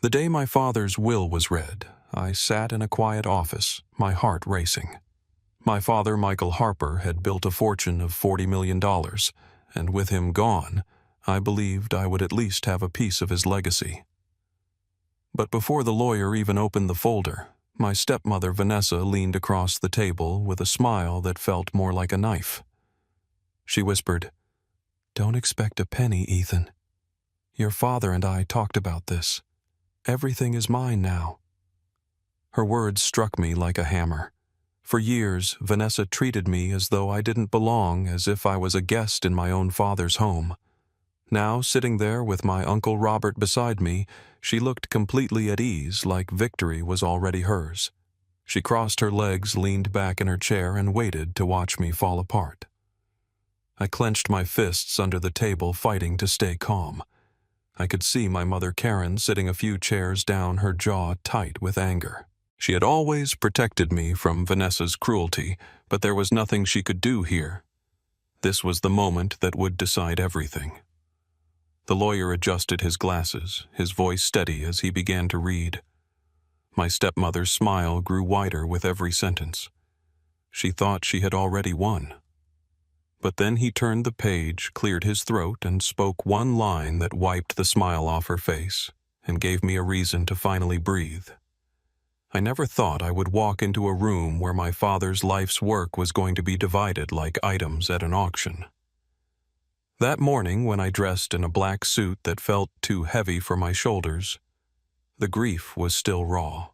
The day my father's will was read, I sat in a quiet office, my heart racing. My father, Michael Harper, had built a fortune of $40 million, and with him gone, I believed I would at least have a piece of his legacy. But before the lawyer even opened the folder, my stepmother Vanessa leaned across the table with a smile that felt more like a knife. She whispered, "Don't expect a penny, Ethan. Your father and I talked about this. Everything is mine now." Her words struck me like a hammer. For years, Vanessa treated me as though I didn't belong, as if I was a guest in my own father's home. Now, sitting there with my Uncle Robert beside me, she looked completely at ease, like victory was already hers. She crossed her legs, leaned back in her chair, and waited to watch me fall apart. I clenched my fists under the table, fighting to stay calm. I could see my mother Karen sitting a few chairs down, her jaw tight with anger. She had always protected me from Vanessa's cruelty, but there was nothing she could do here. This was the moment that would decide everything. The lawyer adjusted his glasses, his voice steady as he began to read. My stepmother's smile grew wider with every sentence. She thought she had already won. But then he turned the page, cleared his throat, and spoke one line that wiped the smile off her face and gave me a reason to finally breathe. I never thought I would walk into a room where my father's life's work was going to be divided like items at an auction. That morning, when I dressed in a black suit that felt too heavy for my shoulders, the grief was still raw.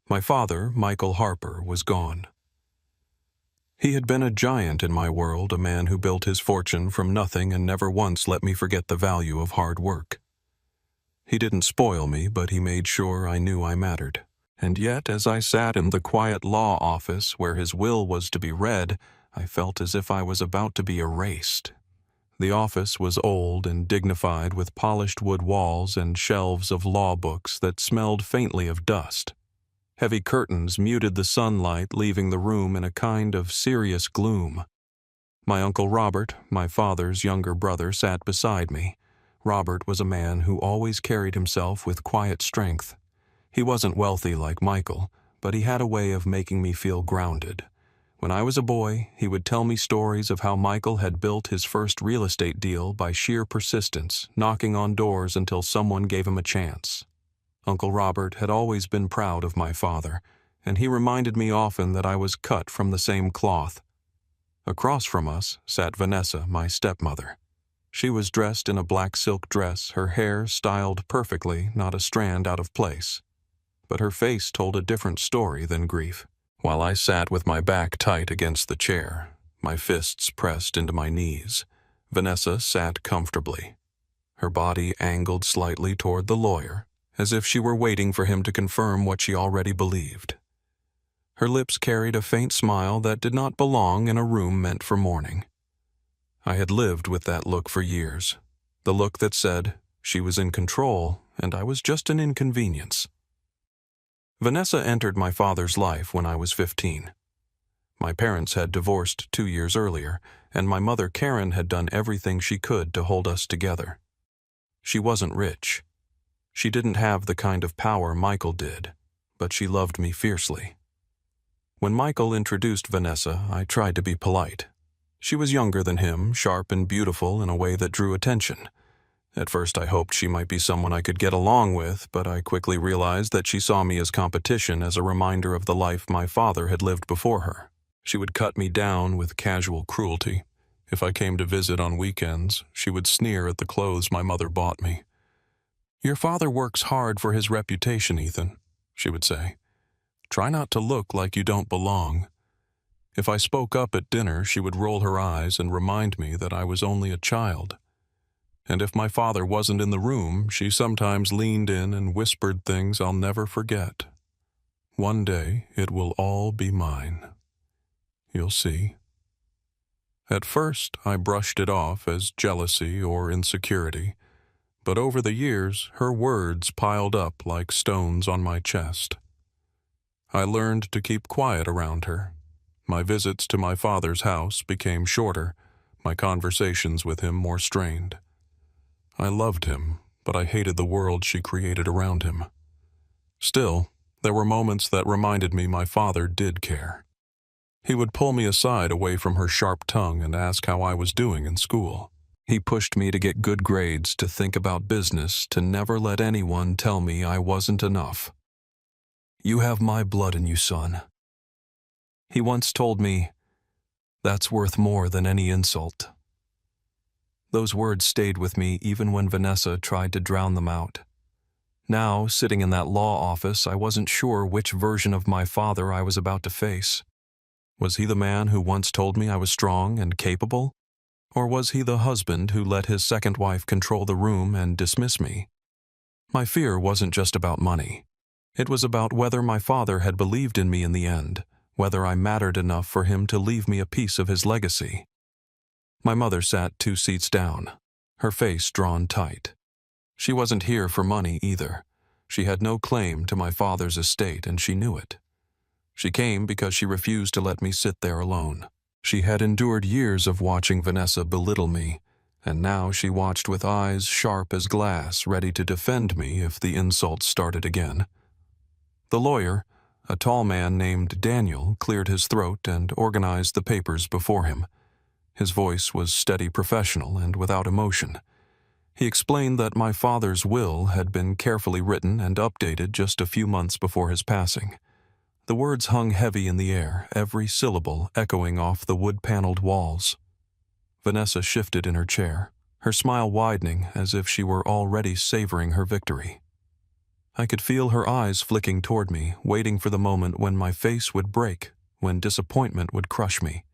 My father, Michael Harper, was gone. He had been a giant in my world, a man who built his fortune from nothing and never once let me forget the value of hard work. He didn't spoil me, but he made sure I knew I mattered. And yet, as I sat in the quiet law office where his will was to be read, I felt as if I was about to be erased. The office was old and dignified, with polished wood walls and shelves of law books that smelled faintly of dust. Heavy curtains muted the sunlight, leaving the room in a kind of serious gloom. My Uncle Robert, my father's younger brother, sat beside me. Robert was a man who always carried himself with quiet strength. He wasn't wealthy like Michael, but he had a way of making me feel grounded. When I was a boy, he would tell me stories of how Michael had built his first real estate deal by sheer persistence, knocking on doors until someone gave him a chance. Uncle Robert had always been proud of my father, and he reminded me often that I was cut from the same cloth. Across from us sat Vanessa, my stepmother. She was dressed in a black silk dress, her hair styled perfectly, not a strand out of place. But her face told a different story than grief. While I sat with my back tight against the chair, my fists pressed into my knees, Vanessa sat comfortably, her body angled slightly toward the lawyer, as if she were waiting for him to confirm what she already believed. Her lips carried a faint smile that did not belong in a room meant for mourning. I had lived with that look for years, the look that said she was in control and I was just an inconvenience. Vanessa entered my father's life when I was 15. My parents had divorced 2 years earlier, and my mother Karen had done everything she could to hold us together. She wasn't rich. She didn't have the kind of power Michael did, but she loved me fiercely. When Michael introduced Vanessa, I tried to be polite. She was younger than him, sharp and beautiful in a way that drew attention. At first I hoped she might be someone I could get along with, but I quickly realized that she saw me as competition, as a reminder of the life my father had lived before her. She would cut me down with casual cruelty. If I came to visit on weekends, she would sneer at the clothes my mother bought me. "Your father works hard for his reputation, Ethan," she would say. "Try not to look like you don't belong." If I spoke up at dinner, she would roll her eyes and remind me that I was only a child. And if my father wasn't in the room, she sometimes leaned in and whispered things I'll never forget. "One day, it will all be mine. You'll see." At first, I brushed it off as jealousy or insecurity, but over the years, her words piled up like stones on my chest. I learned to keep quiet around her. My visits to my father's house became shorter, my conversations with him more strained. I loved him, but I hated the world she created around him. Still, there were moments that reminded me my father did care. He would pull me aside away from her sharp tongue and ask how I was doing in school. He pushed me to get good grades, to think about business, to never let anyone tell me I wasn't enough. "You have my blood in you, son." He once told me, "That's worth more than any insult." Those words stayed with me even when Vanessa tried to drown them out. Now, sitting in that law office, I wasn't sure which version of my father I was about to face. Was he the man who once told me I was strong and capable? Or was he the husband who let his second wife control the room and dismiss me? My fear wasn't just about money. It was about whether my father had believed in me in the end, whether I mattered enough for him to leave me a piece of his legacy. My mother sat 2 seats down, her face drawn tight. She wasn't here for money either. She had no claim to my father's estate, and she knew it. She came because she refused to let me sit there alone. She had endured years of watching Vanessa belittle me, and now she watched with eyes sharp as glass, ready to defend me if the insults started again. The lawyer, a tall man named Daniel, cleared his throat and organized the papers before him. His voice was steady, professional, and without emotion. He explained that my father's will had been carefully written and updated just a few months before his passing. The words hung heavy in the air, every syllable echoing off the wood-paneled walls. Vanessa shifted in her chair, her smile widening as if she were already savoring her victory. I could feel her eyes flicking toward me, waiting for the moment when my face would break, when disappointment would crush me.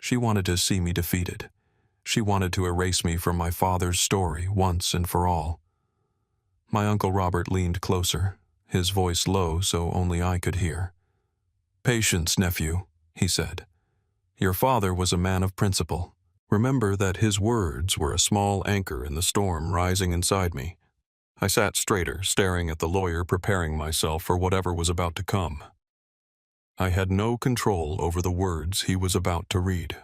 She wanted to see me defeated. She wanted to erase me from my father's story once and for all. My Uncle Robert leaned closer, his voice low so only I could hear. "Patience, nephew," he said. "Your father was a man of principle. Remember that his words were a small anchor in the storm rising inside me." I sat straighter, staring at the lawyer, preparing myself for whatever was about to come. I had no control over the words he was about to read.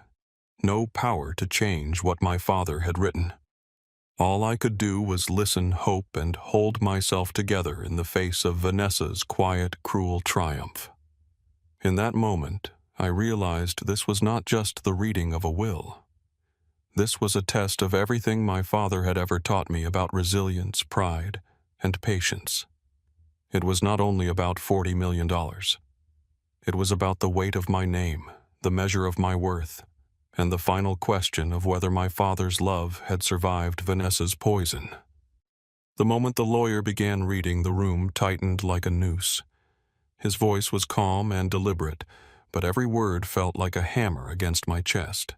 No power to change what my father had written. All I could do was listen, hope, and hold myself together in the face of Vanessa's quiet, cruel triumph. In that moment, I realized this was not just the reading of a will. This was a test of everything my father had ever taught me about resilience, pride, and patience. It was not only about $40 million. It was about the weight of my name, the measure of my worth, and the final question of whether my father's love had survived Vanessa's poison. The moment the lawyer began reading, the room tightened like a noose. His voice was calm and deliberate, but every word felt like a hammer against my chest.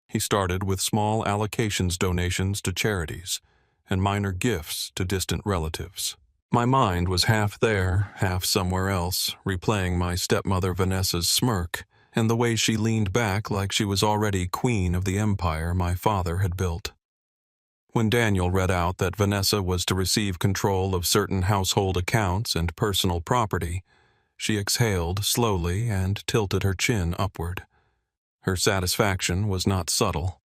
He started with small allocations, donations to charities, and minor gifts to distant relatives. My mind was half there, half somewhere else, replaying my stepmother Vanessa's smirk and the way she leaned back like she was already queen of the empire my father had built. When Daniel read out that Vanessa was to receive control of certain household accounts and personal property, she exhaled slowly and tilted her chin upward. Her satisfaction was not subtle.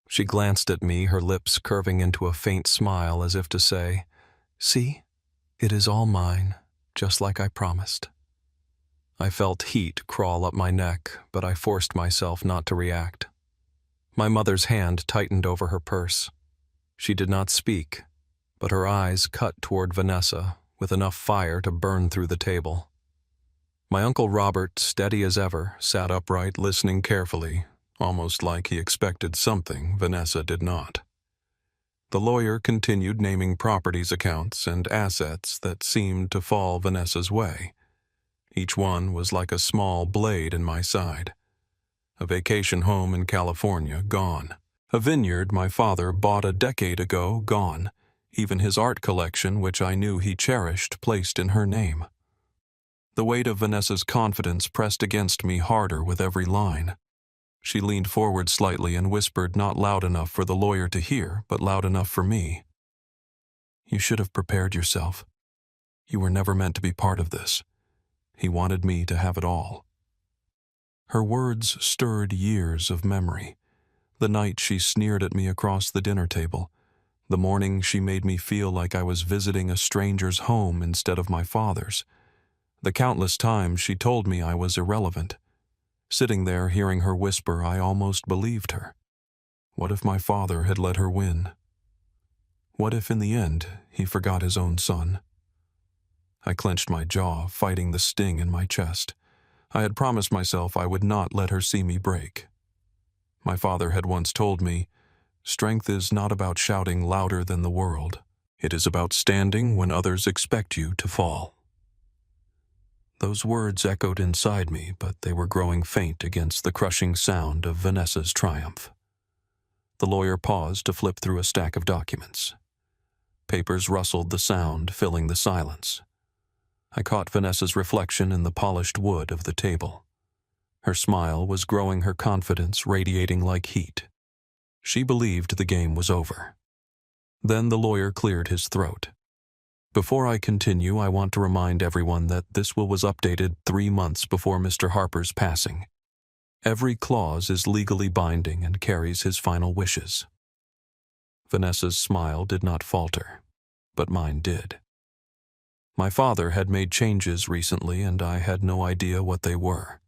She glanced at me, her lips curving into a faint smile as if to say, "See, it is all mine, just like I promised." I felt heat crawl up my neck, but I forced myself not to react. My mother's hand tightened over her purse. She did not speak, but her eyes cut toward Vanessa with enough fire to burn through the table. My Uncle Robert, steady as ever, sat upright, listening carefully, almost like he expected something Vanessa did not. The lawyer continued naming properties, accounts, and assets that seemed to fall Vanessa's way. Each one was like a small blade in my side. A vacation home in California, gone. A vineyard my father bought a decade ago, gone. Even his art collection, which I knew he cherished, placed in her name. The weight of Vanessa's confidence pressed against me harder with every line. She leaned forward slightly and whispered, not loud enough for the lawyer to hear, but loud enough for me. "You should have prepared yourself. You were never meant to be part of this. He wanted me to have it all." Her words stirred years of memory. The night she sneered at me across the dinner table. The morning she made me feel like I was visiting a stranger's home instead of my father's. The countless times she told me I was irrelevant. Sitting there hearing her whisper, I almost believed her. What if my father had let her win? What if in the end he forgot his own son? I clenched my jaw, fighting the sting in my chest. I had promised myself I would not let her see me break. My father had once told me, "Strength is not about shouting louder than the world. It is about standing when others expect you to fall." Those words echoed inside me, but they were growing faint against the crushing sound of Vanessa's triumph. The lawyer paused to flip through a stack of documents. Papers rustled the sound, filling the silence. I caught Vanessa's reflection in the polished wood of the table. Her smile was growing, her confidence radiating like heat. She believed the game was over. Then the lawyer cleared his throat. "Before I continue, I want to remind everyone that this will was updated 3 months before Mr. Harper's passing. Every clause is legally binding and carries his final wishes." Vanessa's smile did not falter, but mine did. My father had made changes recently, and I had no idea what they were.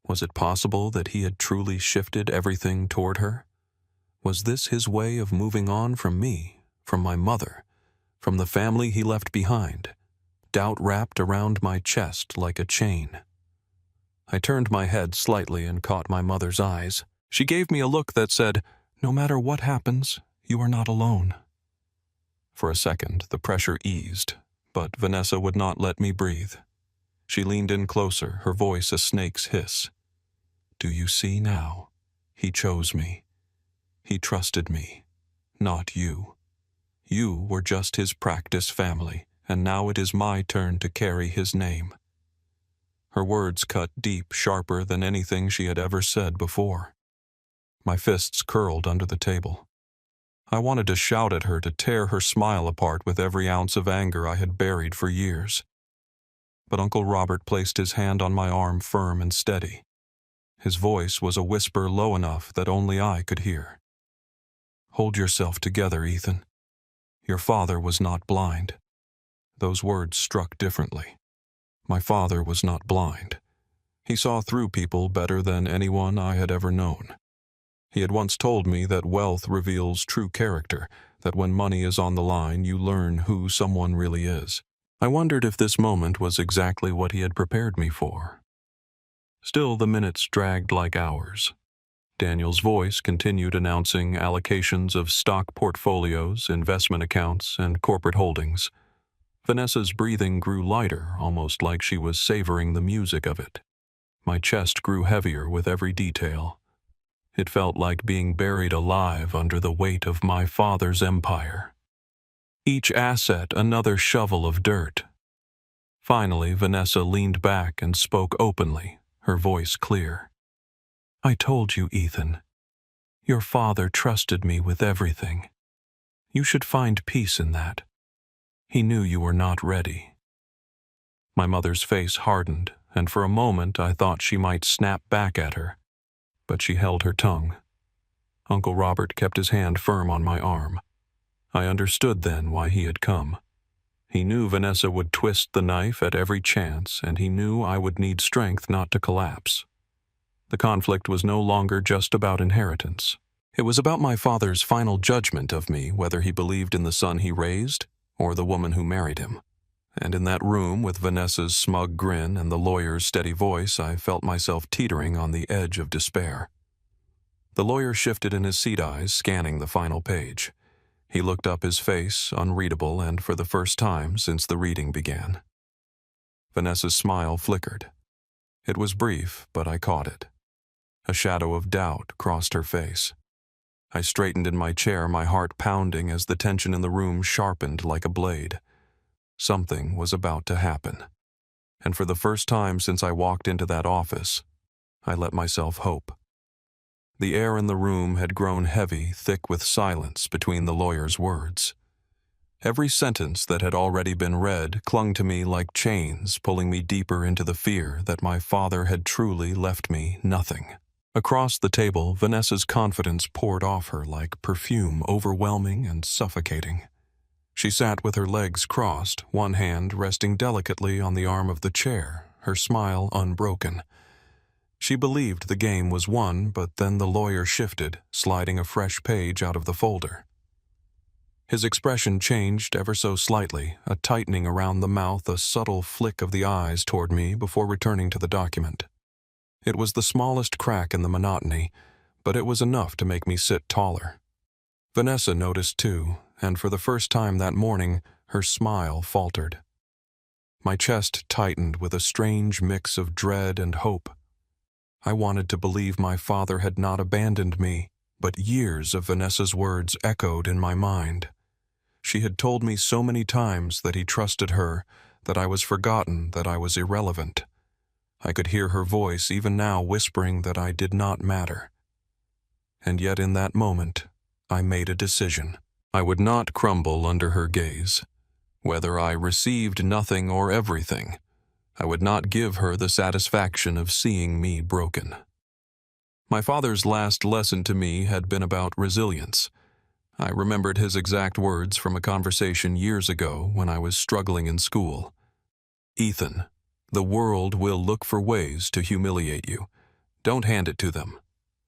Was it possible that he had truly shifted everything toward her? Was this his way of moving on from me, from my mother, from the family he left behind? Doubt wrapped around my chest like a chain. I turned my head slightly and caught my mother's eyes. She gave me a look that said, "No matter what happens, you are not alone." For a second, the pressure eased, but Vanessa would not let me breathe. She leaned in closer, her voice a snake's hiss. "Do you see now? He chose me. He trusted me, not you. You were just his practice family, and now it is my turn to carry his name." Her words cut deep, sharper than anything she had ever said before. My fists curled under the table. I wanted to shout at her, to tear her smile apart with every ounce of anger I had buried for years. But Uncle Robert placed his hand on my arm firm and steady. His voice was a whisper low enough that only I could hear. "Hold yourself together, Ethan. Your father was not blind." Those words struck differently. My father was not blind. He saw through people better than anyone I had ever known. He had once told me that wealth reveals true character, that when money is on the line, you learn who someone really is. I wondered if this moment was exactly what he had prepared me for. Still, the minutes dragged like hours. Daniel's voice continued announcing allocations of stock portfolios, investment accounts, and corporate holdings. Vanessa's breathing grew lighter, almost like she was savoring the music of it. My chest grew heavier with every detail. It felt like being buried alive under the weight of my father's empire. Each asset another shovel of dirt. Finally, Vanessa leaned back and spoke openly, her voice clear. "I told you, Ethan. Your father trusted me with everything. You should find peace in that. He knew you were not ready." My mother's face hardened, and for a moment I thought she might snap back at her. But she held her tongue. Uncle Robert kept his hand firm on my arm. I understood then why he had come. He knew Vanessa would twist the knife at every chance, and he knew I would need strength not to collapse. The conflict was no longer just about inheritance. It was about my father's final judgment of me, whether he believed in the son he raised or the woman who married him. And in that room, with Vanessa's smug grin and the lawyer's steady voice, I felt myself teetering on the edge of despair. The lawyer shifted in his seat, eyes scanning the final page. He looked up, his face unreadable, and for the first time since the reading began. Vanessa's smile flickered. It was brief, but I caught it. A shadow of doubt crossed her face. I straightened in my chair, my heart pounding as the tension in the room sharpened like a blade. Something was about to happen. And for the first time since I walked into that office, I let myself hope. The air in the room had grown heavy, thick with silence between the lawyer's words. Every sentence that had already been read clung to me like chains, pulling me deeper into the fear that my father had truly left me nothing. Across the table, Vanessa's confidence poured off her like perfume, overwhelming and suffocating. She sat with her legs crossed, one hand resting delicately on the arm of the chair, her smile unbroken. She believed the game was won, but then the lawyer shifted, sliding a fresh page out of the folder. His expression changed ever so slightly, a tightening around the mouth, a subtle flick of the eyes toward me before returning to the document. It was the smallest crack in the monotony, but it was enough to make me sit taller. Vanessa noticed too, and for the first time that morning, her smile faltered. My chest tightened with a strange mix of dread and hope. I wanted to believe my father had not abandoned me, but years of Vanessa's words echoed in my mind. She had told me so many times that he trusted her, that I was forgotten, that I was irrelevant. I could hear her voice even now whispering that I did not matter. And yet in that moment, I made a decision. I would not crumble under her gaze. Whether I received nothing or everything, I would not give her the satisfaction of seeing me broken. My father's last lesson to me had been about resilience. I remembered his exact words from a conversation years ago when I was struggling in school. "Ethan, the world will look for ways to humiliate you. Don't hand it to them.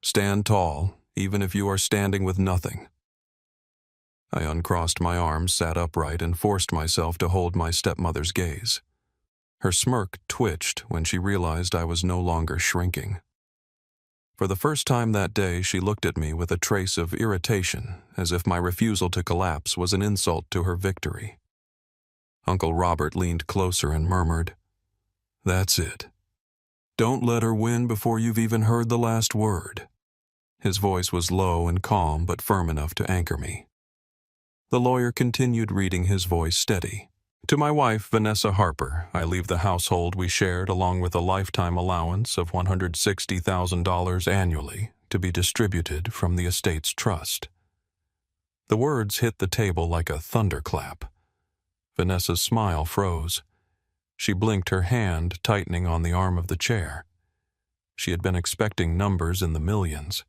Stand tall, even if you are standing with nothing." I uncrossed my arms, sat upright, and forced myself to hold my stepmother's gaze. Her smirk twitched when she realized I was no longer shrinking. For the first time that day, she looked at me with a trace of irritation, as if my refusal to collapse was an insult to her victory. Uncle Robert leaned closer and murmured, "That's it. Don't let her win before you've even heard the last word." His voice was low and calm, but firm enough to anchor me. The lawyer continued, reading, his voice steady. "To my wife, Vanessa Harper, I leave the household we shared along with a lifetime allowance of $160,000 annually to be distributed from the estate's trust." The words hit the table like a thunderclap. Vanessa's smile froze. She blinked, her hand tightening on the arm of the chair. She had been expecting numbers in the millions.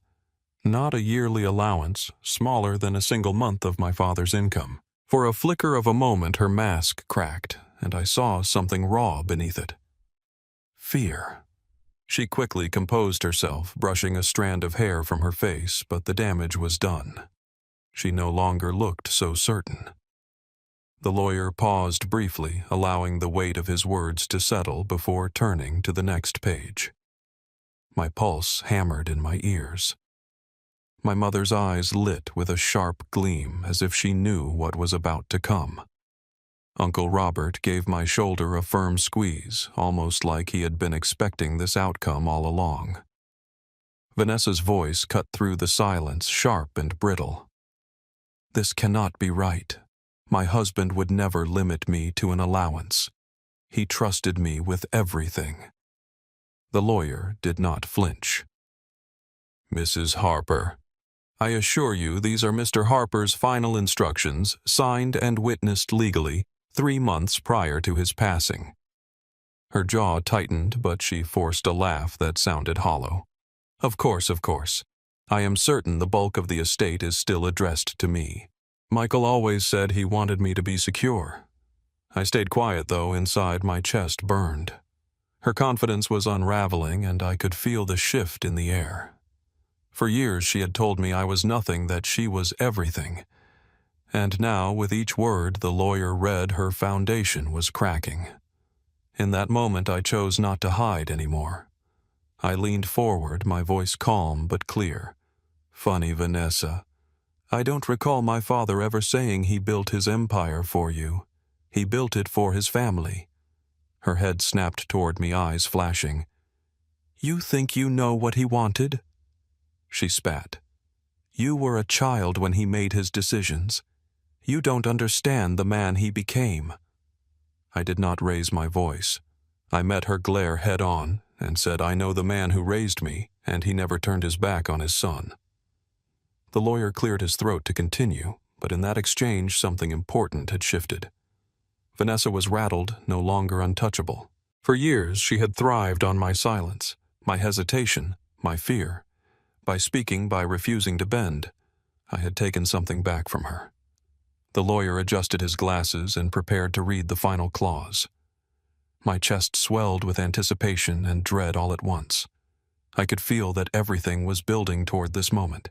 Not a yearly allowance, smaller than a single month of my father's income. For a flicker of a moment, her mask cracked, and I saw something raw beneath it. Fear. She quickly composed herself, brushing a strand of hair from her face, but the damage was done. She no longer looked so certain. The lawyer paused briefly, allowing the weight of his words to settle before turning to the next page. My pulse hammered in my ears. My mother's eyes lit with a sharp gleam, as if she knew what was about to come. Uncle Robert gave my shoulder a firm squeeze, almost like he had been expecting this outcome all along. Vanessa's voice cut through the silence, sharp and brittle. "This cannot be right. My husband would never limit me to an allowance. He trusted me with everything." The lawyer did not flinch. "Mrs. Harper, I assure you these are Mr. Harper's final instructions, signed and witnessed legally 3 months prior to his passing." Her jaw tightened, but she forced a laugh that sounded hollow. Of course. I am certain the bulk of the estate is still addressed to me. Michael always said he wanted me to be secure. I stayed quiet, though inside my chest burned. Her confidence was unraveling, and I could feel the shift in the air. For years she had told me I was nothing, that she was everything. And now, with each word the lawyer read, her foundation was cracking. In that moment I chose not to hide anymore. I leaned forward, my voice calm but clear. "Funny, Vanessa. I don't recall my father ever saying he built his empire for you. He built it for his family." Her head snapped toward me, eyes flashing. "You think you know what he wanted?" She spat. "You were a child when he made his decisions. You don't understand the man he became." I did not raise my voice. I met her glare head on and said, "I know the man who raised me, and he never turned his back on his son." The lawyer cleared his throat to continue, but in that exchange something important had shifted. Vanessa was rattled, no longer untouchable. For years she had thrived on my silence, my hesitation, my fear. by refusing to bend. I had taken something back from her. The lawyer adjusted his glasses and prepared to read the final clause. My chest swelled with anticipation and dread all at once. I could feel that everything was building toward this moment,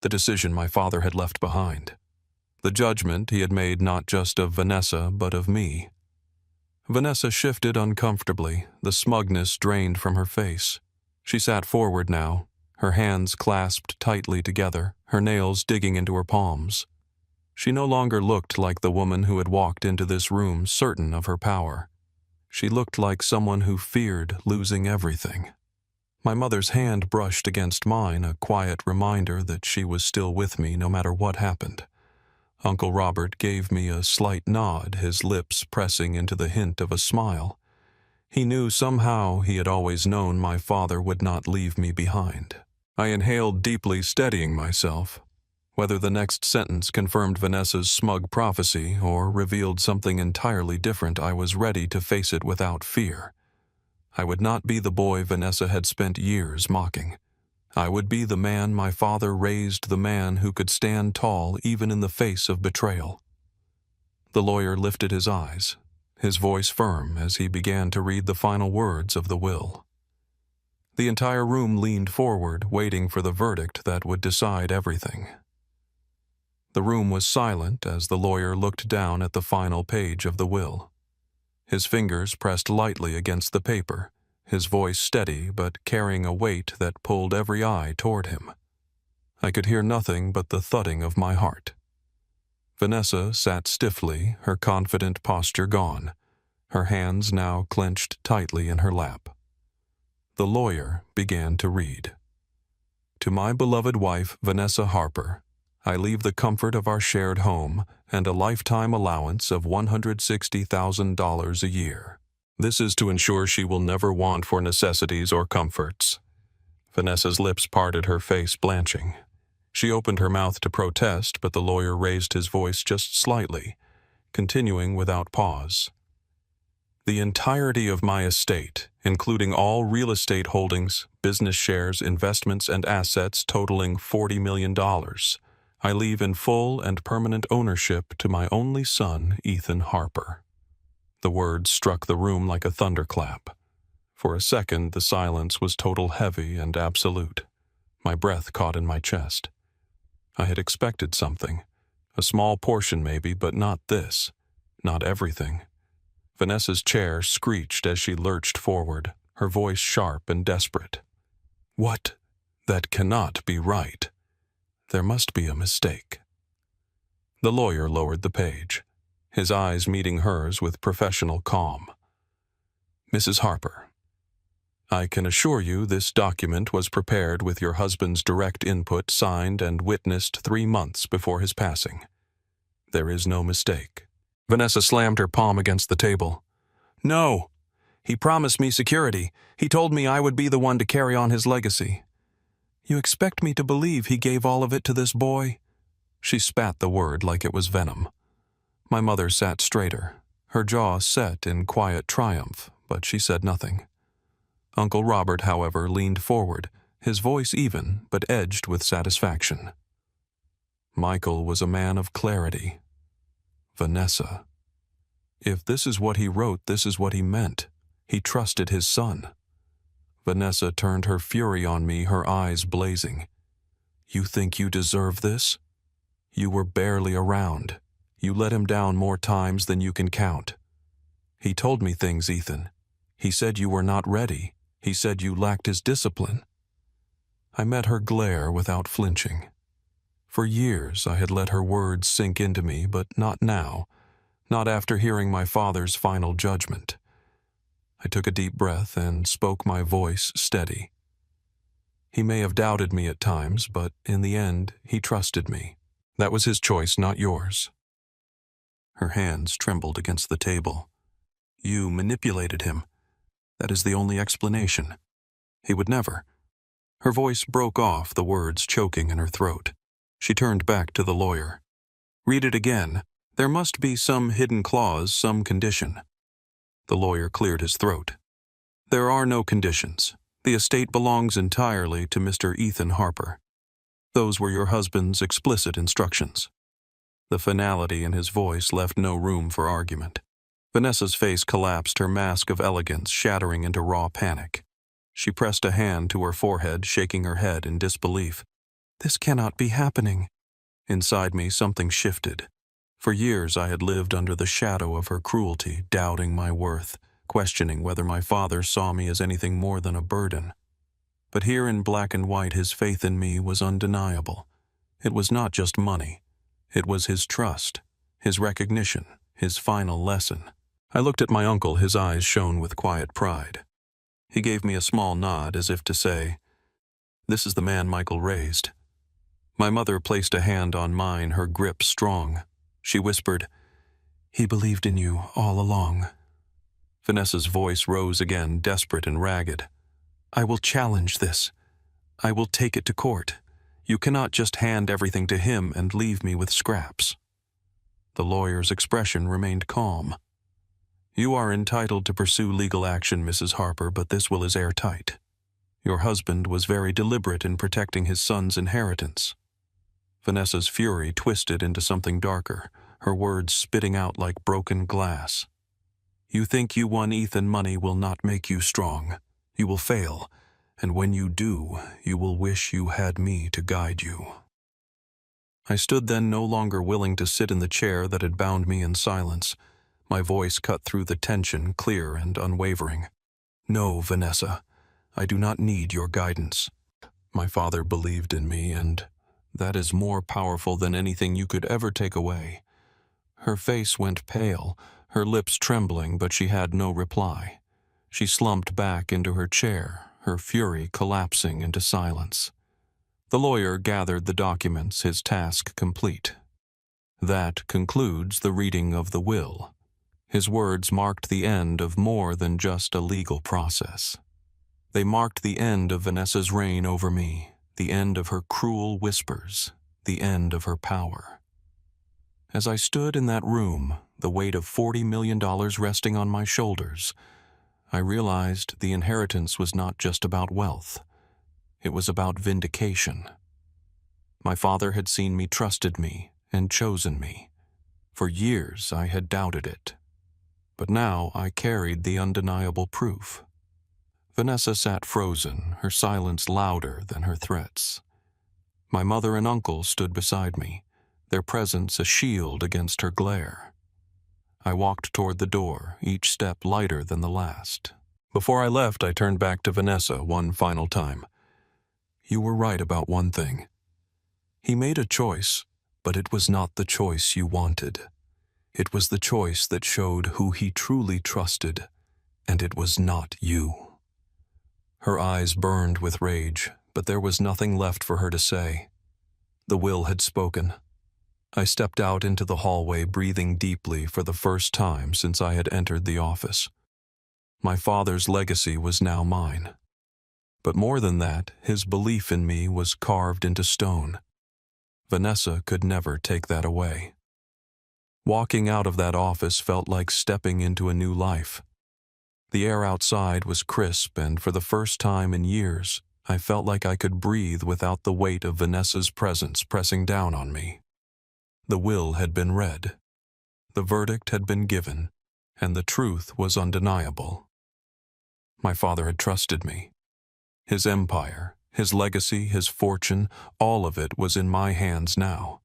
the decision my father had left behind. The judgment he had made not just of Vanessa, but of me. Vanessa shifted uncomfortably, the smugness drained from her face. She sat forward now, her hands clasped tightly together, her nails digging into her palms. She no longer looked like the woman who had walked into this room certain of her power. She looked like someone who feared losing everything. My mother's hand brushed against mine, a quiet reminder that she was still with me no matter what happened. Uncle Robert gave me a slight nod, his lips pressing into the hint of a smile. He knew somehow he had always known my father would not leave me behind. I inhaled deeply, steadying myself. Whether the next sentence confirmed Vanessa's smug prophecy or revealed something entirely different, I was ready to face it without fear. I would not be the boy Vanessa had spent years mocking. I would be the man my father raised, the man who could stand tall even in the face of betrayal. The lawyer lifted his eyes, his voice firm as he began to read the final words of the will. The entire room leaned forward, waiting for the verdict that would decide everything. The room was silent as the lawyer looked down at the final page of the will. His fingers pressed lightly against the paper, his voice steady but carrying a weight that pulled every eye toward him. I could hear nothing but the thudding of my heart. Vanessa sat stiffly, her confident posture gone, her hands now clenched tightly in her lap. The lawyer began to read. To my beloved wife, Vanessa Harper, I leave the comfort of our shared home and a lifetime allowance of $160,000 a year. This is to ensure she will never want for necessities or comforts. Vanessa's lips parted, her face blanching. She opened her mouth to protest, but the lawyer raised his voice just slightly, continuing without pause. The entirety of my estate, including all real estate holdings, business shares, investments, and assets totaling $40 million, I leave in full and permanent ownership to my only son, Ethan Harper. The words struck the room like a thunderclap. For a second, the silence was total, heavy, and absolute. My breath caught in my chest. I had expected something. A small portion maybe, but not this. Not everything. Vanessa's chair screeched as she lurched forward, her voice sharp and desperate. What? That cannot be right. There must be a mistake. The lawyer lowered the page, his eyes meeting hers with professional calm. Mrs. Harper, I can assure you this document was prepared with your husband's direct input, signed and witnessed 3 months before his passing. There is no mistake. Vanessa slammed her palm against the table. No. He promised me security. He told me I would be the one to carry on his legacy. You expect me to believe he gave all of it to this boy? She spat the word like it was venom. My mother sat straighter, her jaw set in quiet triumph, but she said nothing. Uncle Robert, however, leaned forward, his voice even, but edged with satisfaction. Michael was a man of clarity. Vanessa. If this is what he wrote, this is what he meant. He trusted his son. Vanessa turned her fury on me, her eyes blazing. You think you deserve this? You were barely around. You let him down more times than you can count. He told me things, Ethan. He said you were not ready. He said you lacked his discipline. I met her glare without flinching. For years I had let her words sink into me, but not now, not after hearing my father's final judgment. I took a deep breath and spoke, my voice steady. He may have doubted me at times, but in the end, he trusted me. That was his choice, not yours. Her hands trembled against the table. You manipulated him. That is the only explanation. He would never. Her voice broke off, the words choking in her throat. She turned back to the lawyer. Read it again. There must be some hidden clause, some condition. The lawyer cleared his throat. There are no conditions. The estate belongs entirely to Mr. Ethan Harper. Those were your husband's explicit instructions." The finality in his voice left no room for argument. Vanessa's face collapsed, her mask of elegance shattering into raw panic. She pressed a hand to her forehead, shaking her head in disbelief. "This cannot be happening." Inside me, something shifted. For years I had lived under the shadow of her cruelty, doubting my worth, questioning whether my father saw me as anything more than a burden. But here in black and white, his faith in me was undeniable. It was not just money. It was his trust, his recognition, his final lesson. I looked at my uncle, his eyes shone with quiet pride. He gave me a small nod as if to say, "This is the man Michael raised." My mother placed a hand on mine, her grip strong. She whispered, "He believed in you all along." Vanessa's voice rose again, desperate and ragged. "I will challenge this. I will take it to court. You cannot just hand everything to him and leave me with scraps." The lawyer's expression remained calm. "You are entitled to pursue legal action, Mrs. Harper, but this will is airtight. Your husband was very deliberate in protecting his son's inheritance." Vanessa's fury twisted into something darker, her words spitting out like broken glass. "You think you won Ethan money will not make you strong. You will fail, and when you do, you will wish you had me to guide you." I stood then, no longer willing to sit in the chair that had bound me in silence. My voice cut through the tension, clear and unwavering. "No, Vanessa, I do not need your guidance. My father believed in me, and that is more powerful than anything you could ever take away." Her face went pale, her lips trembling, but she had no reply. She slumped back into her chair, her fury collapsing into silence. The lawyer gathered the documents, his task complete. "That concludes the reading of the will." His words marked the end of more than just a legal process. They marked the end of Vanessa's reign over me, the end of her cruel whispers, the end of her power. As I stood in that room, the weight of $40 million resting on my shoulders, I realized the inheritance was not just about wealth. It was about vindication. My father had seen me, trusted me, and chosen me. For years I had doubted it. But now I carried the undeniable proof. Vanessa sat frozen, her silence louder than her threats. My mother and uncle stood beside me, their presence a shield against her glare. I walked toward the door, each step lighter than the last. Before I left, I turned back to Vanessa one final time. "You were right about one thing. He made a choice, but it was not the choice you wanted. It was the choice that showed who he truly trusted, and it was not you." Her eyes burned with rage, but there was nothing left for her to say. The will had spoken. I stepped out into the hallway, breathing deeply for the first time since I had entered the office. My father's legacy was now mine. But more than that, his belief in me was carved into stone. Vanessa could never take that away. Walking out of that office felt like stepping into a new life. The air outside was crisp, and for the first time in years, I felt like I could breathe without the weight of Vanessa's presence pressing down on me. The will had been read. The verdict had been given, and the truth was undeniable. My father had trusted me. His empire, his legacy, his fortune, all of it was in my hands now.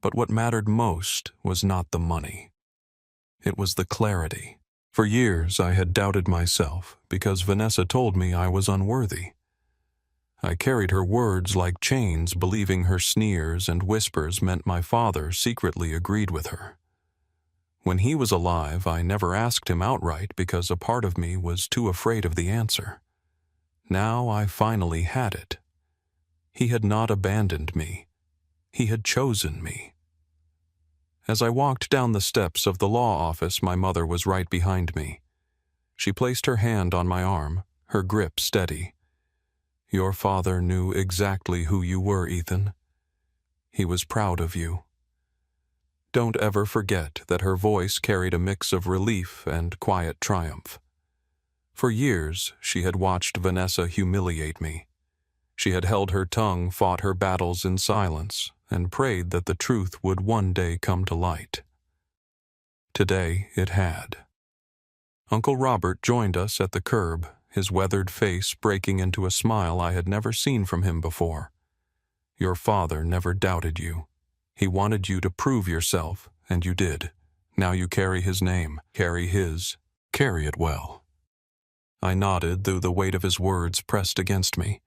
But what mattered most was not the money. It was the clarity. For years I had doubted myself because Vanessa told me I was unworthy. I carried her words like chains, believing her sneers and whispers meant my father secretly agreed with her. When he was alive, I never asked him outright because a part of me was too afraid of the answer. Now I finally had it. He had not abandoned me. He had chosen me. As I walked down the steps of the law office, my mother was right behind me. She placed her hand on my arm, her grip steady. "Your father knew exactly who you were, Ethan. He was proud of you." Don't ever forget that her voice carried a mix of relief and quiet triumph. For years, she had watched Vanessa humiliate me. She had held her tongue, fought her battles in silence, and prayed that the truth would one day come to light. Today, it had. Uncle Robert joined us at the curb, his weathered face breaking into a smile I had never seen from him before. Your father never doubted you. He wanted you to prove yourself, and you did. Now you carry his name, carry it well. I nodded, though the weight of his words pressed against me.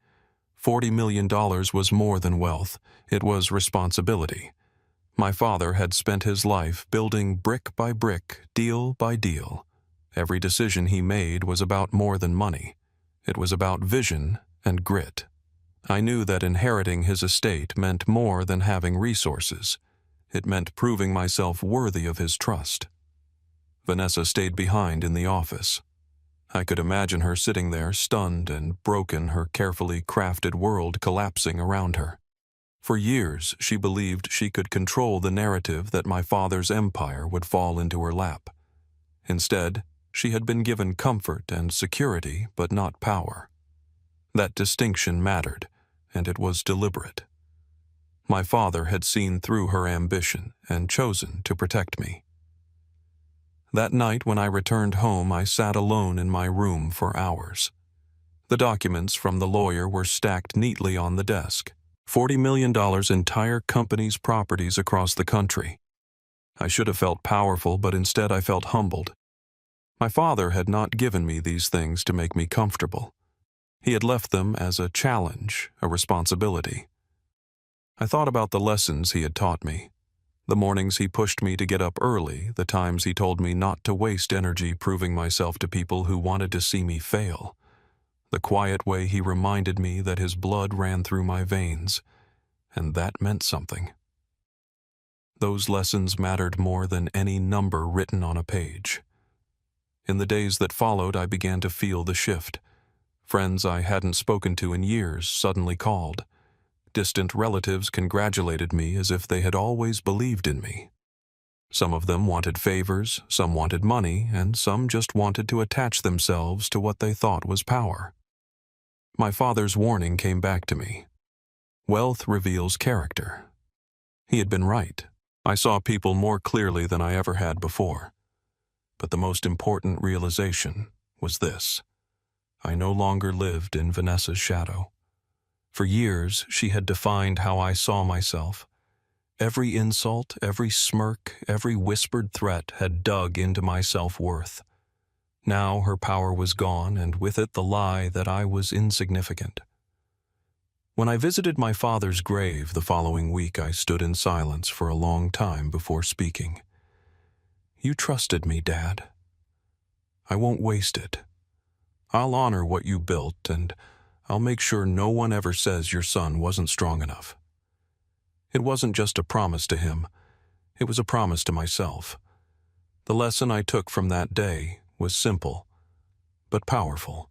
$40 million was more than wealth, it was responsibility. My father had spent his life building brick by brick, deal by deal. Every decision he made was about more than money. It was about vision and grit. I knew that inheriting his estate meant more than having resources. It meant proving myself worthy of his trust. Vanessa stayed behind in the office. I could imagine her sitting there, stunned and broken, her carefully crafted world collapsing around her. For years, she believed she could control the narrative that my father's empire would fall into her lap. Instead, she had been given comfort and security, but not power. That distinction mattered, and it was deliberate. My father had seen through her ambition and chosen to protect me. That night when I returned home, I sat alone in my room for hours. The documents from the lawyer were stacked neatly on the desk. $40 million entire company's properties across the country. I should have felt powerful, but instead I felt humbled. My father had not given me these things to make me comfortable. He had left them as a challenge, a responsibility. I thought about the lessons he had taught me. The mornings he pushed me to get up early, the times he told me not to waste energy proving myself to people who wanted to see me fail. The quiet way he reminded me that his blood ran through my veins, and that meant something. Those lessons mattered more than any number written on a page. In the days that followed, I began to feel the shift. Friends I hadn't spoken to in years suddenly called. Distant relatives congratulated me as if they had always believed in me. Some of them wanted favors, some wanted money, and some just wanted to attach themselves to what they thought was power. My father's warning came back to me. Wealth reveals character. He had been right. I saw people more clearly than I ever had before. But the most important realization was this. I no longer lived in Vanessa's shadow. For years, she had defined how I saw myself. Every insult, every smirk, every whispered threat had dug into my self-worth. Now her power was gone, and with it the lie that I was insignificant. When I visited my father's grave the following week, I stood in silence for a long time before speaking. You trusted me, Dad. I won't waste it. I'll honor what you built, and I'll make sure no one ever says your son wasn't strong enough. It wasn't just a promise to him. It was a promise to myself. The lesson I took from that day was simple, but powerful.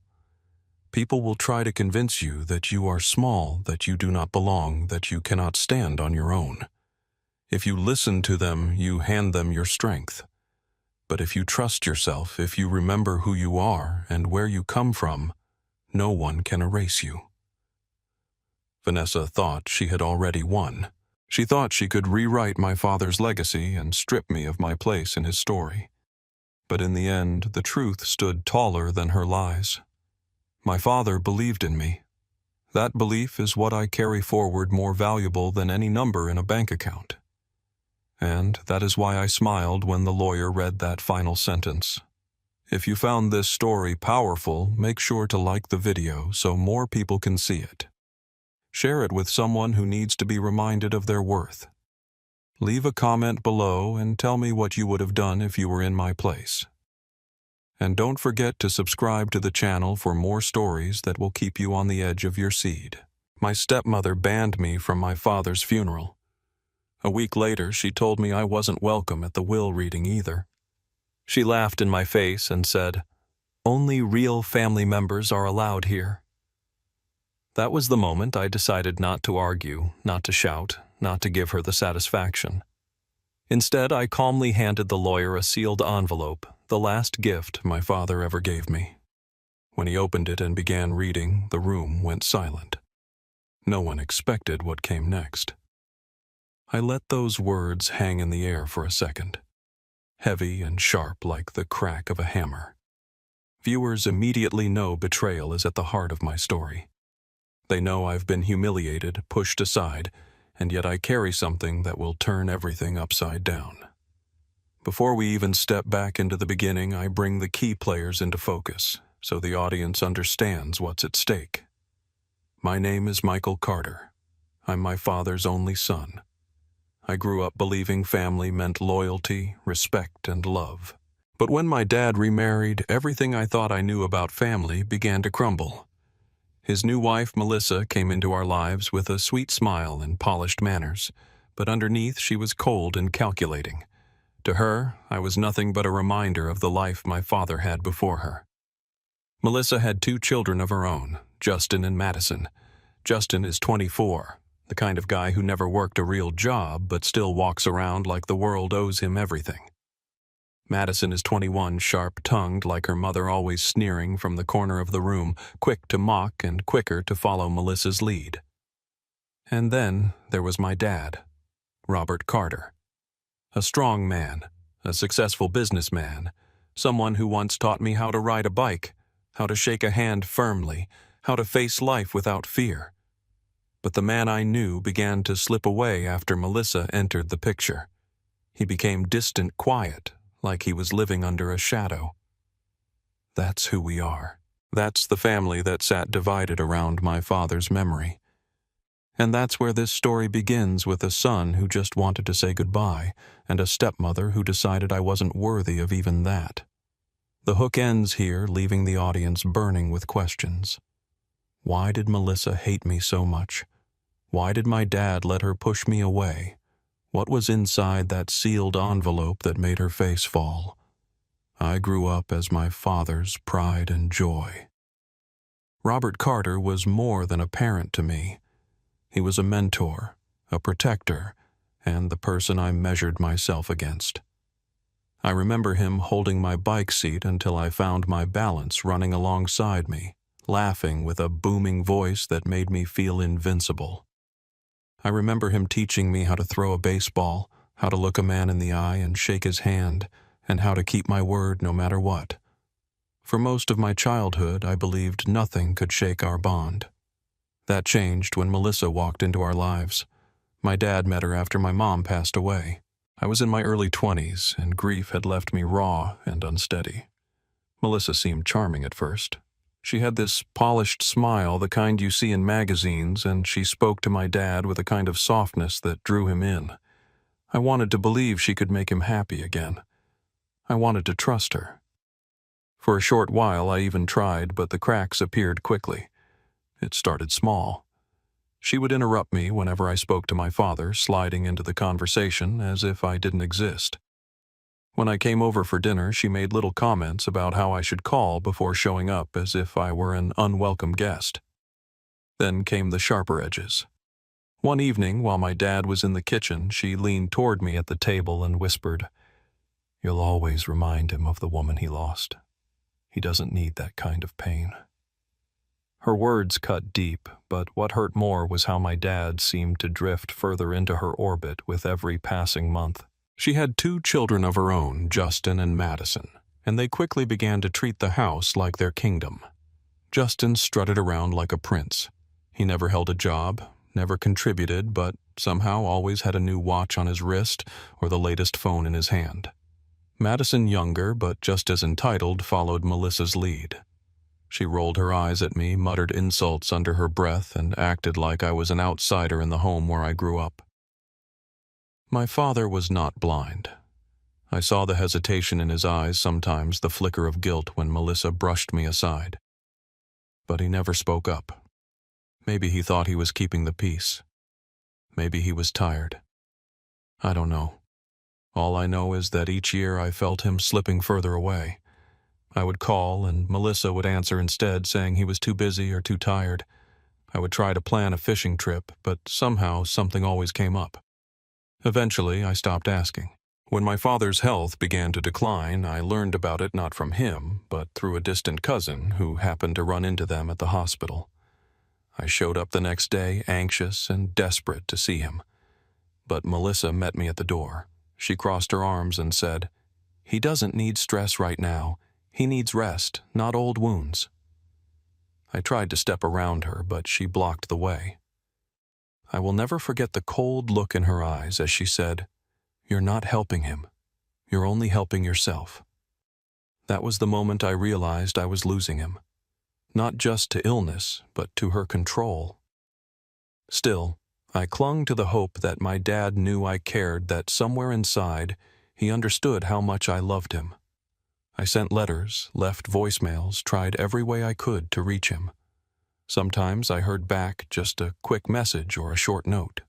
People will try to convince you that you are small, that you do not belong, that you cannot stand on your own. If you listen to them, you hand them your strength. But if you trust yourself, if you remember who you are and where you come from, no one can erase you. Vanessa thought she had already won. She thought she could rewrite my father's legacy and strip me of my place in his story. But in the end, the truth stood taller than her lies. My father believed in me. That belief is what I carry forward, more valuable than any number in a bank account. And that is why I smiled when the lawyer read that final sentence. If you found this story powerful, make sure to like the video so more people can see it. Share it with someone who needs to be reminded of their worth. Leave a comment below and tell me what you would have done if you were in my place. And don't forget to subscribe to the channel for more stories that will keep you on the edge of your seat. My stepmother banned me from my father's funeral. A week later, she told me I wasn't welcome at the will reading either. She laughed in my face and said, "Only real family members are allowed here." That was the moment I decided not to argue, not to shout, not to give her the satisfaction. Instead, I calmly handed the lawyer a sealed envelope, the last gift my father ever gave me. When he opened it and began reading, the room went silent. No one expected what came next. I let those words hang in the air for a second, heavy and sharp like the crack of a hammer. Viewers immediately know betrayal is at the heart of my story. They know I've been humiliated, pushed aside, and yet I carry something that will turn everything upside down. Before we even step back into the beginning, I bring the key players into focus, so the audience understands what's at stake. My name is Michael Carter. I'm my father's only son. I grew up believing family meant loyalty, respect, and love. But when my dad remarried, everything I thought I knew about family began to crumble. His new wife, Melissa, came into our lives with a sweet smile and polished manners, but underneath she was cold and calculating. To her, I was nothing but a reminder of the life my father had before her. Melissa had 2 children of her own, Justin and Madison. Justin is 24, the kind of guy who never worked a real job but still walks around like the world owes him everything. Madison is 21, sharp-tongued like her mother, always sneering from the corner of the room, quick to mock and quicker to follow Melissa's lead. And then there was my dad, Robert Carter. A strong man, a successful businessman, someone who once taught me how to ride a bike, how to shake a hand firmly, how to face life without fear. But the man I knew began to slip away after Melissa entered the picture. He became distant, quiet, like he was living under a shadow. That's who we are. That's the family that sat divided around my father's memory. And that's where this story begins, with a son who just wanted to say goodbye, and a stepmother who decided I wasn't worthy of even that. The hook ends here, leaving the audience burning with questions. Why did Melissa hate me so much? Why did my dad let her push me away? What was inside that sealed envelope that made her face fall? I grew up as my father's pride and joy. Robert Carter was more than a parent to me. He was a mentor, a protector, and the person I measured myself against. I remember him holding my bike seat until I found my balance, running alongside me, laughing with a booming voice that made me feel invincible. I remember him teaching me how to throw a baseball, how to look a man in the eye and shake his hand, and how to keep my word no matter what. For most of my childhood, I believed nothing could shake our bond. That changed when Melissa walked into our lives. My dad met her after my mom passed away. I was in my early 20s, and grief had left me raw and unsteady. Melissa seemed charming at first. She had this polished smile, the kind you see in magazines, and she spoke to my dad with a kind of softness that drew him in. I wanted to believe she could make him happy again. I wanted to trust her. For a short while I even tried, but the cracks appeared quickly. It started small. She would interrupt me whenever I spoke to my father, sliding into the conversation as if I didn't exist. When I came over for dinner, she made little comments about how I should call before showing up, as if I were an unwelcome guest. Then came the sharper edges. One evening, while my dad was in the kitchen, she leaned toward me at the table and whispered, "You'll always remind him of the woman he lost. He doesn't need that kind of pain." Her words cut deep, but what hurt more was how my dad seemed to drift further into her orbit with every passing month. She had 2 children of her own, Justin and Madison, and they quickly began to treat the house like their kingdom. Justin strutted around like a prince. He never held a job, never contributed, but somehow always had a new watch on his wrist or the latest phone in his hand. Madison, younger but just as entitled, followed Melissa's lead. She rolled her eyes at me, muttered insults under her breath, and acted like I was an outsider in the home where I grew up. My father was not blind. I saw the hesitation in his eyes, sometimes the flicker of guilt when Melissa brushed me aside. But he never spoke up. Maybe he thought he was keeping the peace. Maybe he was tired. I don't know. All I know is that each year I felt him slipping further away. I would call, and Melissa would answer instead, saying he was too busy or too tired. I would try to plan a fishing trip, but somehow something always came up. Eventually, I stopped asking. When my father's health began to decline, I learned about it not from him, but through a distant cousin who happened to run into them at the hospital. I showed up the next day, anxious and desperate to see him. But Melissa met me at the door. She crossed her arms and said, "He doesn't need stress right now. He needs rest, not old wounds." I tried to step around her, but she blocked the way. I will never forget the cold look in her eyes as she said, "You're not helping him. You're only helping yourself." That was the moment I realized I was losing him. Not just to illness, but to her control. Still, I clung to the hope that my dad knew I cared, that somewhere inside he understood how much I loved him. I sent letters, left voicemails, tried every way I could to reach him. Sometimes I heard back just a quick message or a short note.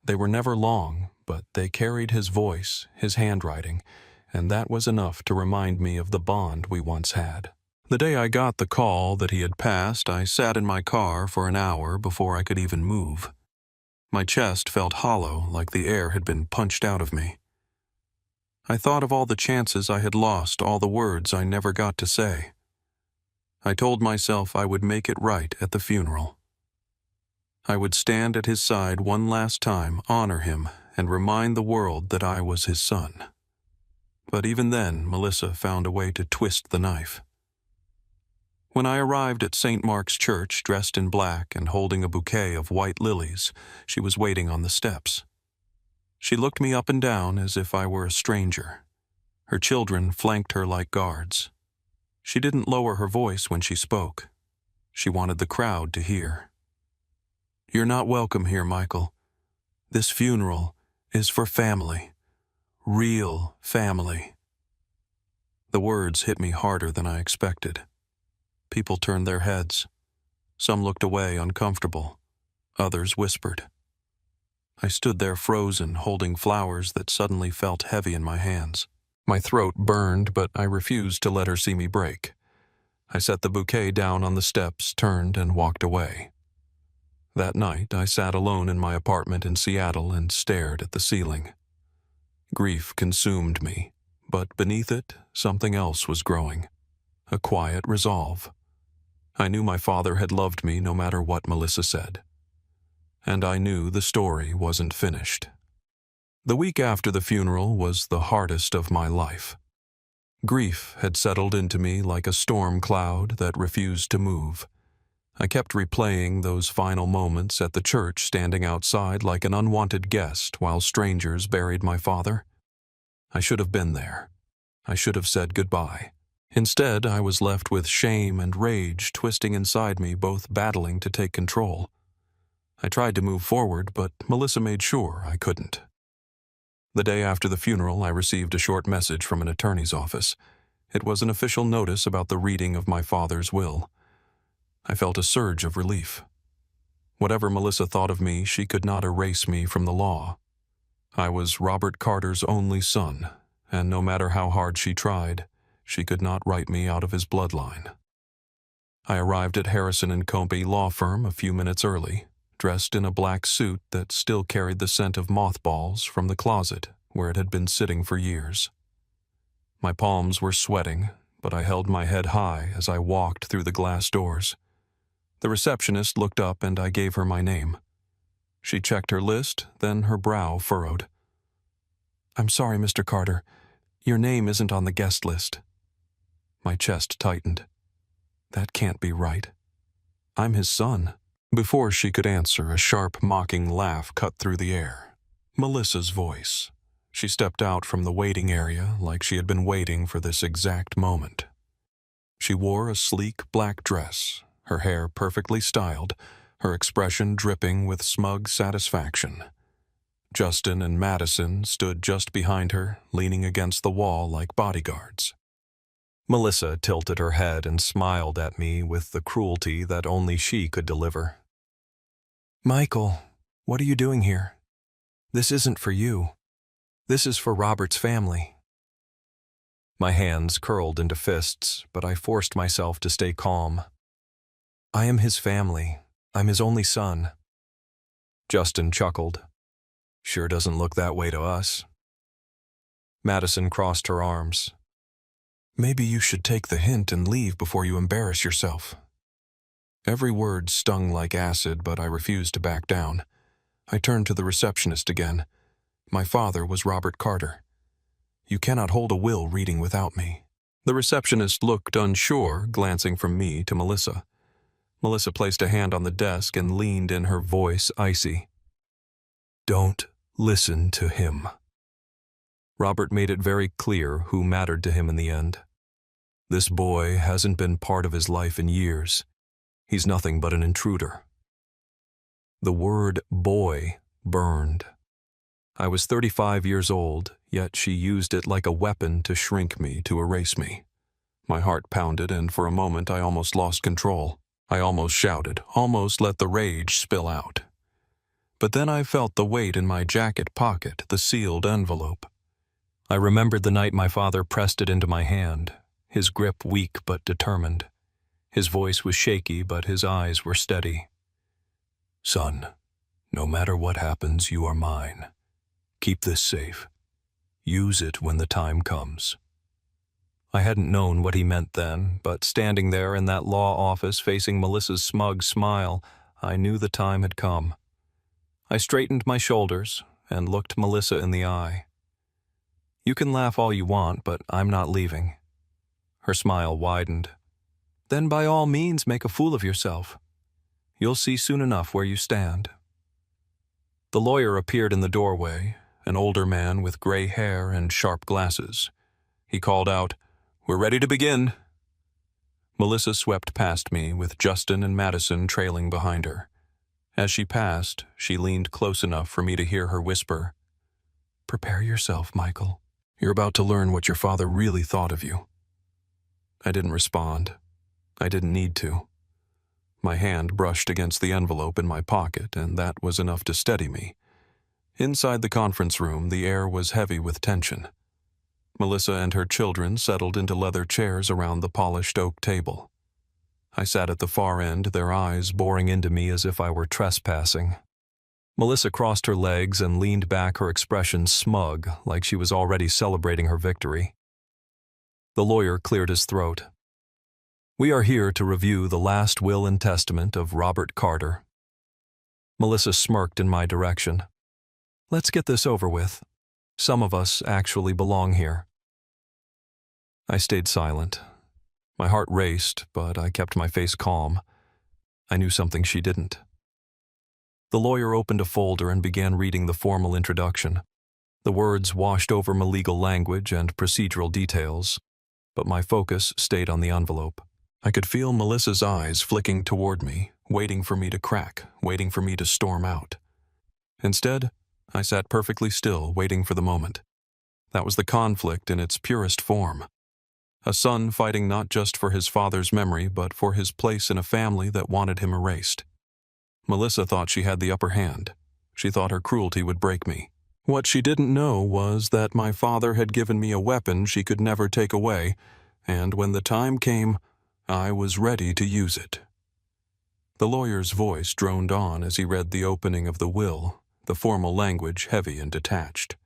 They were never long, but they carried his voice, his handwriting, and that was enough to remind me of the bond we once had. The day I got the call that he had passed, I sat in my car for an hour before I could even move. My chest felt hollow, like the air had been punched out of me. I thought of all the chances I had lost, all the words I never got to say. I told myself I would make it right at the funeral. I would stand at his side one last time, honor him, and remind the world that I was his son. But even then, Melissa found a way to twist the knife. When I arrived at St. Mark's Church, dressed in black and holding a bouquet of white lilies, she was waiting on the steps. She looked me up and down as if I were a stranger. Her children flanked her like guards. She didn't lower her voice when she spoke. She wanted the crowd to hear. "You're not welcome here, Michael. This funeral is for family. Real family." The words hit me harder than I expected. People turned their heads. Some looked away, uncomfortable. Others whispered. I stood there frozen, holding flowers that suddenly felt heavy in my hands. My throat burned, but I refused to let her see me break. I set the bouquet down on the steps, turned, and walked away. That night, I sat alone in my apartment in Seattle and stared at the ceiling. Grief consumed me, but beneath it, something else was growing. A quiet resolve. I knew my father had loved me no matter what Melissa said. And I knew the story wasn't finished. The week after the funeral was the hardest of my life. Grief had settled into me like a storm cloud that refused to move. I kept replaying those final moments at the church, standing outside like an unwanted guest while strangers buried my father. I should have been there. I should have said goodbye. Instead, I was left with shame and rage twisting inside me, both battling to take control. I tried to move forward, but Melissa made sure I couldn't. The day after the funeral, I received a short message from an attorney's office. It was an official notice about the reading of my father's will. I felt a surge of relief. Whatever Melissa thought of me, she could not erase me from the law. I was Robert Carter's only son, and no matter how hard she tried, she could not write me out of his bloodline. I arrived at Harrison & Compey law firm a few minutes early, dressed in a black suit that still carried the scent of mothballs from the closet where it had been sitting for years. My palms were sweating, but I held my head high as I walked through the glass doors. The receptionist looked up and I gave her my name. She checked her list, then her brow furrowed. "I'm sorry, Mr. Carter. Your name isn't on the guest list." My chest tightened. That can't be right. I'm his son. Before she could answer, a sharp, mocking laugh cut through the air. Melissa's voice. She stepped out from the waiting area like she had been waiting for this exact moment. She wore a sleek black dress, her hair perfectly styled, her expression dripping with smug satisfaction. Justin and Madison stood just behind her, leaning against the wall like bodyguards. Melissa tilted her head and smiled at me with the cruelty that only she could deliver. "Michael, what are you doing here? This isn't for you. This is for Robert's family." My hands curled into fists, but I forced myself to stay calm. "I am his family. I'm his only son." Justin chuckled. "Sure doesn't look that way to us." Madison crossed her arms. Maybe you should take the hint and leave before you embarrass yourself. Every word stung like acid, but I refused to back down. I turned to the receptionist again. My father was Robert Carter. You cannot hold a will reading without me. The receptionist looked unsure, glancing from me to Melissa. Melissa placed a hand on the desk and leaned in, her voice icy. Don't listen to him. Robert made it very clear who mattered to him in the end. This boy hasn't been part of his life in years. He's nothing but an intruder. The word boy burned. I was 35 years old, yet she used it like a weapon to shrink me, to erase me. My heart pounded, and for a moment I almost lost control. I almost shouted, almost let the rage spill out. But then I felt the weight in my jacket pocket, the sealed envelope. I remembered the night my father pressed it into my hand, his grip weak but determined. His voice was shaky, but his eyes were steady. Son, no matter what happens, you are mine. Keep this safe. Use it when the time comes. I hadn't known what he meant then, but standing there in that law office facing Melissa's smug smile, I knew the time had come. I straightened my shoulders and looked Melissa in the eye. You can laugh all you want, but I'm not leaving. Her smile widened. Then by all means make a fool of yourself. You'll see soon enough where you stand. The lawyer appeared in the doorway, an older man with gray hair and sharp glasses. He called out, We're ready to begin. Melissa swept past me, with Justin and Madison trailing behind her. As she passed, she leaned close enough for me to hear her whisper, Prepare yourself, Michael. You're about to learn what your father really thought of you. I didn't respond. I didn't need to. My hand brushed against the envelope in my pocket, and that was enough to steady me. Inside the conference room, the air was heavy with tension. Melissa and her children settled into leather chairs around the polished oak table. I sat at the far end, their eyes boring into me as if I were trespassing. Melissa crossed her legs and leaned back, her expression smug, like she was already celebrating her victory. The lawyer cleared his throat. We are here to review the last will and testament of Robert Carter. Melissa smirked in my direction. Let's get this over with. Some of us actually belong here. I stayed silent. My heart raced, but I kept my face calm. I knew something she didn't. The lawyer opened a folder and began reading the formal introduction. The words washed over my legal language and procedural details, but my focus stayed on the envelope. I could feel Melissa's eyes flicking toward me, waiting for me to crack, waiting for me to storm out. Instead, I sat perfectly still, waiting for the moment. That was the conflict in its purest form. A son fighting not just for his father's memory, but for his place in a family that wanted him erased. Melissa thought she had the upper hand. She thought her cruelty would break me. What she didn't know was that my father had given me a weapon she could never take away, and when the time came, I was ready to use it. The lawyer's voice droned on as he read the opening of the will, the formal language heavy and detached.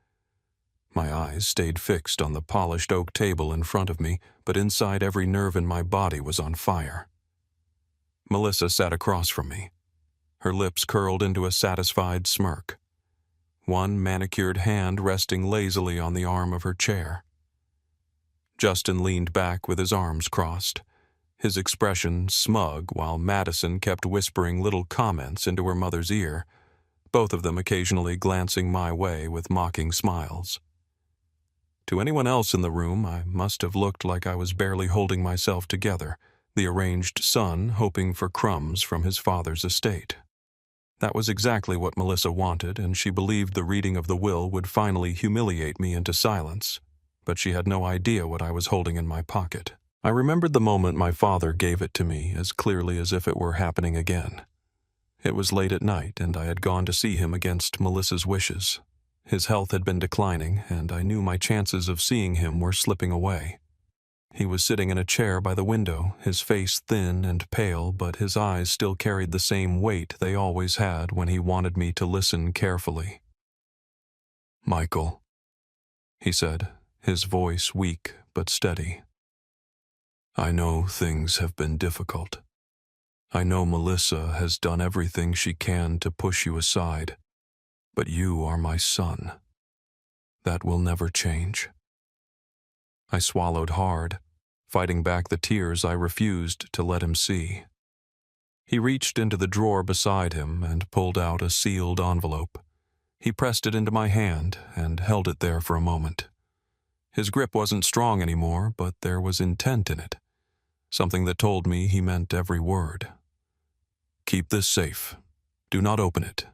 My eyes stayed fixed on the polished oak table in front of me, but inside every nerve in my body was on fire. Melissa sat across from me. Her lips curled into a satisfied smirk. One manicured hand resting lazily on the arm of her chair. Justin leaned back with his arms crossed, his expression smug while Madison kept whispering little comments into her mother's ear, both of them occasionally glancing my way with mocking smiles. To anyone else in the room, I must have looked like I was barely holding myself together, the arranged son hoping for crumbs from his father's estate. That was exactly what Melissa wanted, and she believed the reading of the will would finally humiliate me into silence, but she had no idea what I was holding in my pocket. I remembered the moment my father gave it to me as clearly as if it were happening again. It was late at night, and I had gone to see him against Melissa's wishes. His health had been declining, and I knew my chances of seeing him were slipping away. He was sitting in a chair by the window, his face thin and pale, but his eyes still carried the same weight they always had when he wanted me to listen carefully. "Michael," he said, his voice weak but steady. "I know things have been difficult. I know Melissa has done everything she can to push you aside, but you are my son. That will never change." I swallowed hard, fighting back the tears I refused to let him see. He reached into the drawer beside him and pulled out a sealed envelope. He pressed it into my hand and held it there for a moment. His grip wasn't strong anymore, but there was intent in it, something that told me he meant every word. "Keep this safe. Do not open it.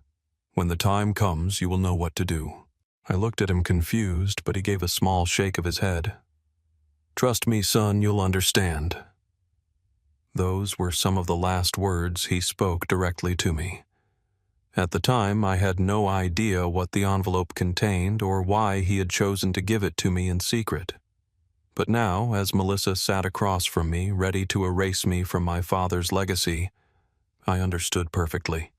When the time comes, you will know what to do." I looked at him confused, but he gave a small shake of his head. "Trust me, son, you'll understand." Those were some of the last words he spoke directly to me. At the time, I had no idea what the envelope contained or why he had chosen to give it to me in secret. But now, as Melissa sat across from me, ready to erase me from my father's legacy, I understood perfectly.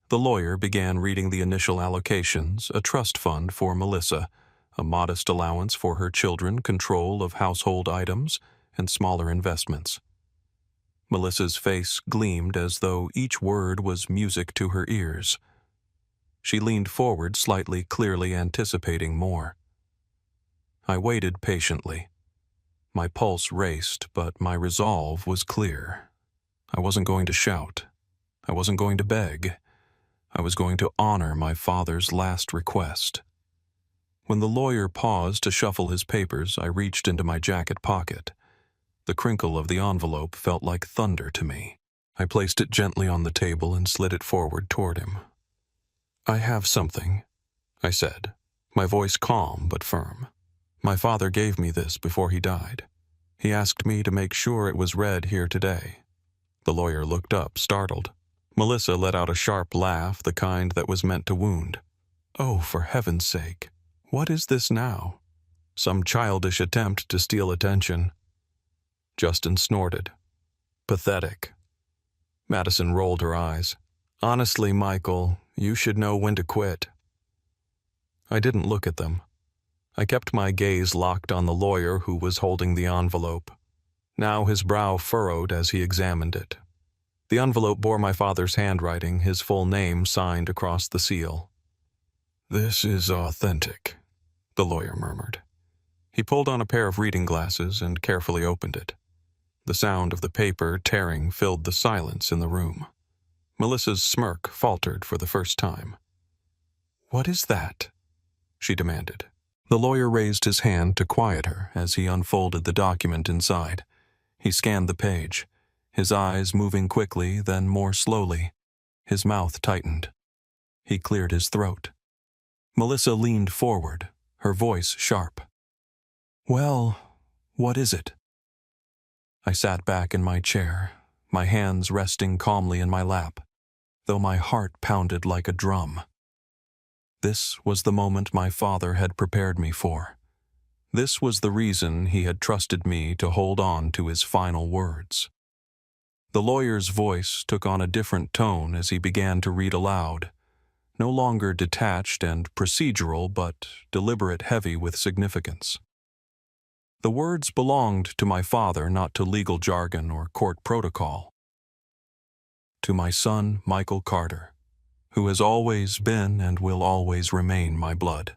The lawyer began reading the initial allocations, a trust fund for Melissa, a modest allowance for her children, control of household items, and smaller investments. Melissa's face gleamed as though each word was music to her ears. She leaned forward slightly, clearly anticipating more. I waited patiently. My pulse raced, but my resolve was clear. I wasn't going to shout. I wasn't going to beg. I was going to honor my father's last request. When the lawyer paused to shuffle his papers, I reached into my jacket pocket. The crinkle of the envelope felt like thunder to me. I placed it gently on the table and slid it forward toward him. "I have something," I said, my voice calm but firm. "My father gave me this before he died. He asked me to make sure it was read here today." The lawyer looked up, startled. Melissa let out a sharp laugh, the kind that was meant to wound. "Oh, for heaven's sake, what is this now? Some childish attempt to steal attention?" Justin snorted. "Pathetic." Madison rolled her eyes. "Honestly, Michael, you should know when to quit." I didn't look at them. I kept my gaze locked on the lawyer who was holding the envelope. Now his brow furrowed as he examined it. The envelope bore my father's handwriting, his full name signed across the seal. "This is authentic," the lawyer murmured. He pulled on a pair of reading glasses and carefully opened it. The sound of the paper tearing filled the silence in the room. Melissa's smirk faltered for the first time. "What is that?" she demanded. The lawyer raised his hand to quiet her as he unfolded the document inside. He scanned the page, his eyes moving quickly, then more slowly. His mouth tightened. He cleared his throat. Melissa leaned forward, her voice sharp. "Well, what is it?" I sat back in my chair, my hands resting calmly in my lap, though my heart pounded like a drum. This was the moment my father had prepared me for. This was the reason he had trusted me to hold on to his final words. The lawyer's voice took on a different tone as he began to read aloud, no longer detached and procedural, but deliberate, heavy with significance. The words belonged to my father, not to legal jargon or court protocol. "To my son, Michael Carter, who has always been and will always remain my blood.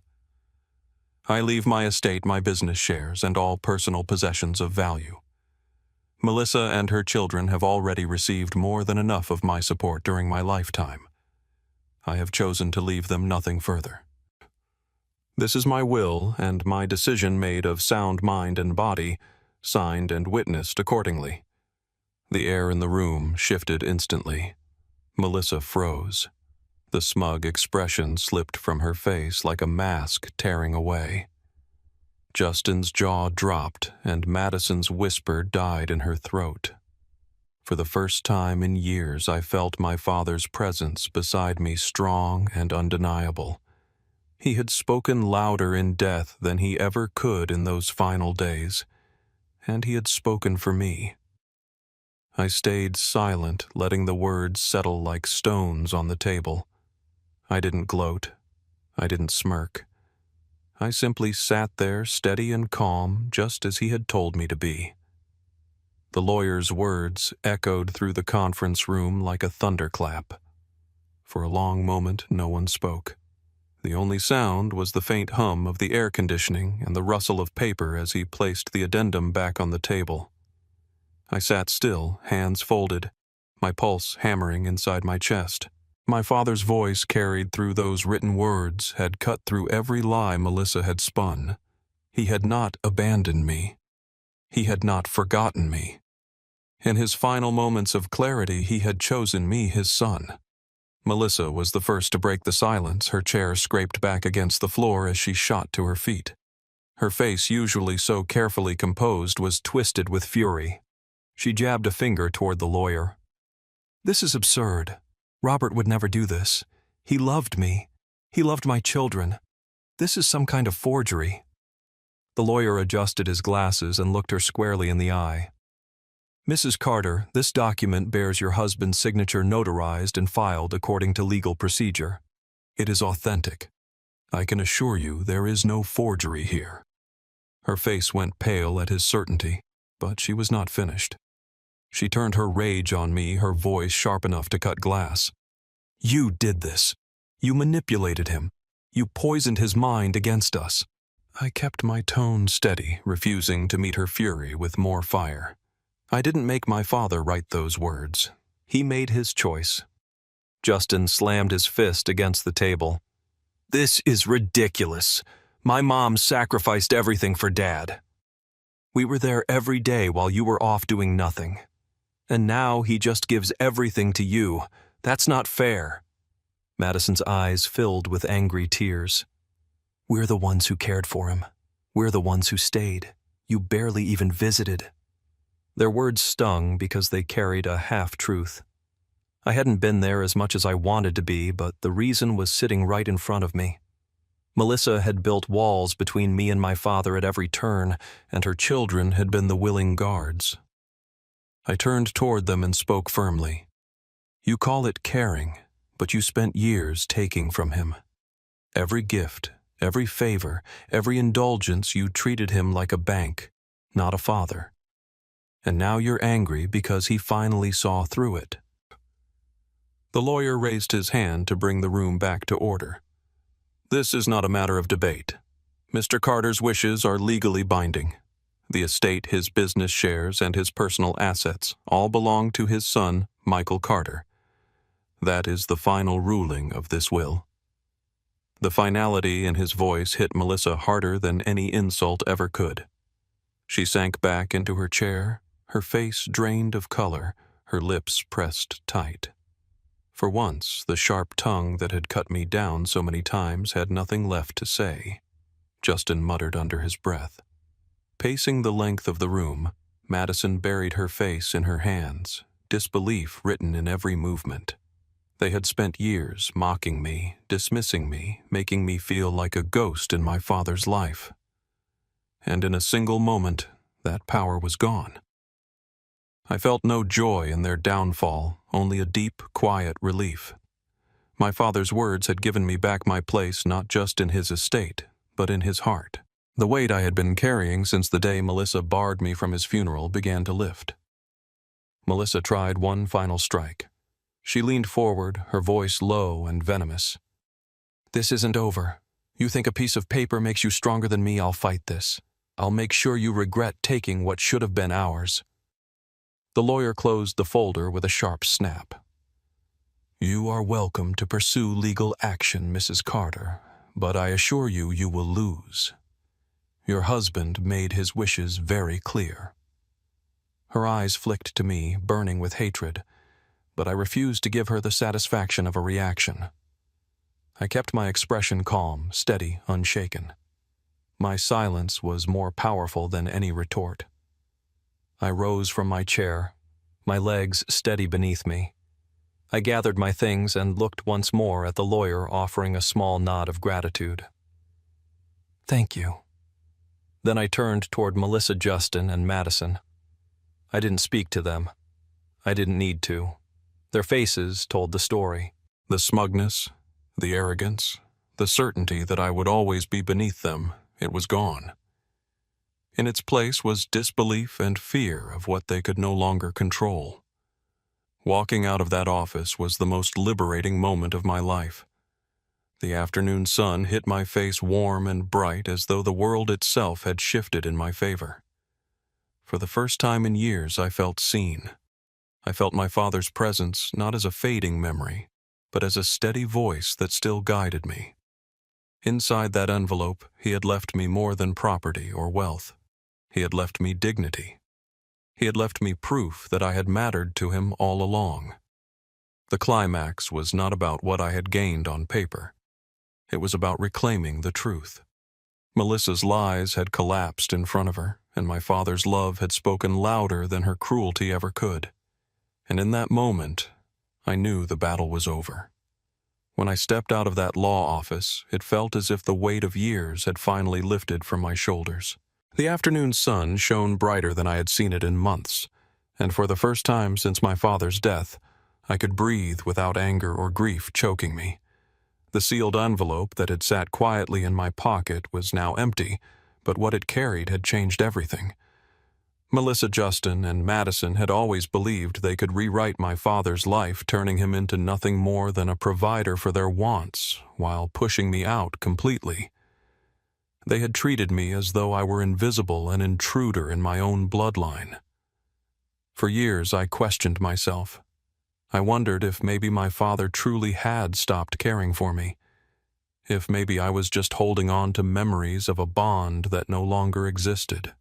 I leave my estate, my business shares, and all personal possessions of value. Melissa and her children have already received more than enough of my support during my lifetime. I have chosen to leave them nothing further. This is my will and my decision made of sound mind and body, signed and witnessed accordingly." The air in the room shifted instantly. Melissa froze. The smug expression slipped from her face like a mask tearing away. Justin's jaw dropped, and Madison's whisper died in her throat. For the first time in years, I felt my father's presence beside me, strong and undeniable. He had spoken louder in death than he ever could in those final days, and he had spoken for me. I stayed silent, letting the words settle like stones on the table. I didn't gloat. I didn't smirk. I simply sat there steady and calm, just as he had told me to be. The lawyer's words echoed through the conference room like a thunderclap. For a long moment, no one spoke. The only sound was the faint hum of the air conditioning and the rustle of paper as he placed the addendum back on the table. I sat still, hands folded, my pulse hammering inside my chest. My father's voice carried through those written words had cut through every lie Melissa had spun. He had not abandoned me. He had not forgotten me. In his final moments of clarity, he had chosen me, his son. Melissa was the first to break the silence, her chair scraped back against the floor as she shot to her feet. Her face, usually so carefully composed, was twisted with fury. She jabbed a finger toward the lawyer. "This is absurd. Robert would never do this. He loved me. He loved my children. This is some kind of forgery." The lawyer adjusted his glasses and looked her squarely in the eye. "Mrs. Carter, this document bears your husband's signature notarized and filed according to legal procedure. It is authentic. I can assure you there is no forgery here." Her face went pale at his certainty, but she was not finished. She turned her rage on me, her voice sharp enough to cut glass. "You did this. You manipulated him. You poisoned his mind against us." I kept my tone steady, refusing to meet her fury with more fire. I didn't make my father write those words. He made his choice. Justin slammed his fist against the table. "This is ridiculous. My mom sacrificed everything for Dad. We were there every day while you were off doing nothing. And now he just gives everything to you. That's not fair." Madison's eyes filled with angry tears. "We're the ones who cared for him. We're the ones who stayed. You barely even visited." Their words stung because they carried a half-truth. I hadn't been there as much as I wanted to be, but the reason was sitting right in front of me. Melissa had built walls between me and my father at every turn, and her children had been the willing guards. I turned toward them and spoke firmly. "You call it caring, but you spent years taking from him. Every gift, every favor, every indulgence, you treated him like a bank, not a father. And now you're angry because he finally saw through it." The lawyer raised his hand to bring the room back to order. "This is not a matter of debate. Mr. Carter's wishes are legally binding. The estate, his business shares, and his personal assets all belong to his son, Michael Carter. That is the final ruling of this will." The finality in his voice hit Melissa harder than any insult ever could. She sank back into her chair, her face drained of color, her lips pressed tight. For once, the sharp tongue that had cut me down so many times had nothing left to say. Justin muttered under his breath. Pacing the length of the room, Madison buried her face in her hands, disbelief written in every movement. They had spent years mocking me, dismissing me, making me feel like a ghost in my father's life. And in a single moment, that power was gone. I felt no joy in their downfall, only a deep, quiet relief. My father's words had given me back my place not just in his estate, but in his heart. The weight I had been carrying since the day Melissa barred me from his funeral began to lift. Melissa tried one final strike. She leaned forward, her voice low and venomous. "This isn't over. You think a piece of paper makes you stronger than me? I'll fight this. I'll make sure you regret taking what should have been ours." The lawyer closed the folder with a sharp snap. "You are welcome to pursue legal action, Mrs. Carter, but I assure you, you will lose. Your husband made his wishes very clear." Her eyes flicked to me, burning with hatred, but I refused to give her the satisfaction of a reaction. I kept my expression calm, steady, unshaken. My silence was more powerful than any retort. I rose from my chair, my legs steady beneath me. I gathered my things and looked once more at the lawyer, offering a small nod of gratitude. "Thank you." Then I turned toward Melissa, Justin, and Madison. I didn't speak to them. I didn't need to. Their faces told the story. The smugness, the arrogance, the certainty that I would always be beneath them, it was gone. In its place was disbelief and fear of what they could no longer control. Walking out of that office was the most liberating moment of my life. The afternoon sun hit my face warm and bright as though the world itself had shifted in my favor. For the first time in years, I felt seen. I felt my father's presence not as a fading memory, but as a steady voice that still guided me. Inside that envelope, he had left me more than property or wealth. He had left me dignity. He had left me proof that I had mattered to him all along. The climax was not about what I had gained on paper. It was about reclaiming the truth. Melissa's lies had collapsed in front of her, and my father's love had spoken louder than her cruelty ever could. And in that moment, I knew the battle was over. When I stepped out of that law office, it felt as if the weight of years had finally lifted from my shoulders. The afternoon sun shone brighter than I had seen it in months, and for the first time since my father's death, I could breathe without anger or grief choking me. The sealed envelope that had sat quietly in my pocket was now empty, but what it carried had changed everything. Melissa Justin and Madison had always believed they could rewrite my father's life, turning him into nothing more than a provider for their wants, while pushing me out completely. They had treated me as though I were invisible, an intruder in my own bloodline. For years I questioned myself. I wondered if maybe my father truly had stopped caring for me, if maybe I was just holding on to memories of a bond that no longer existed.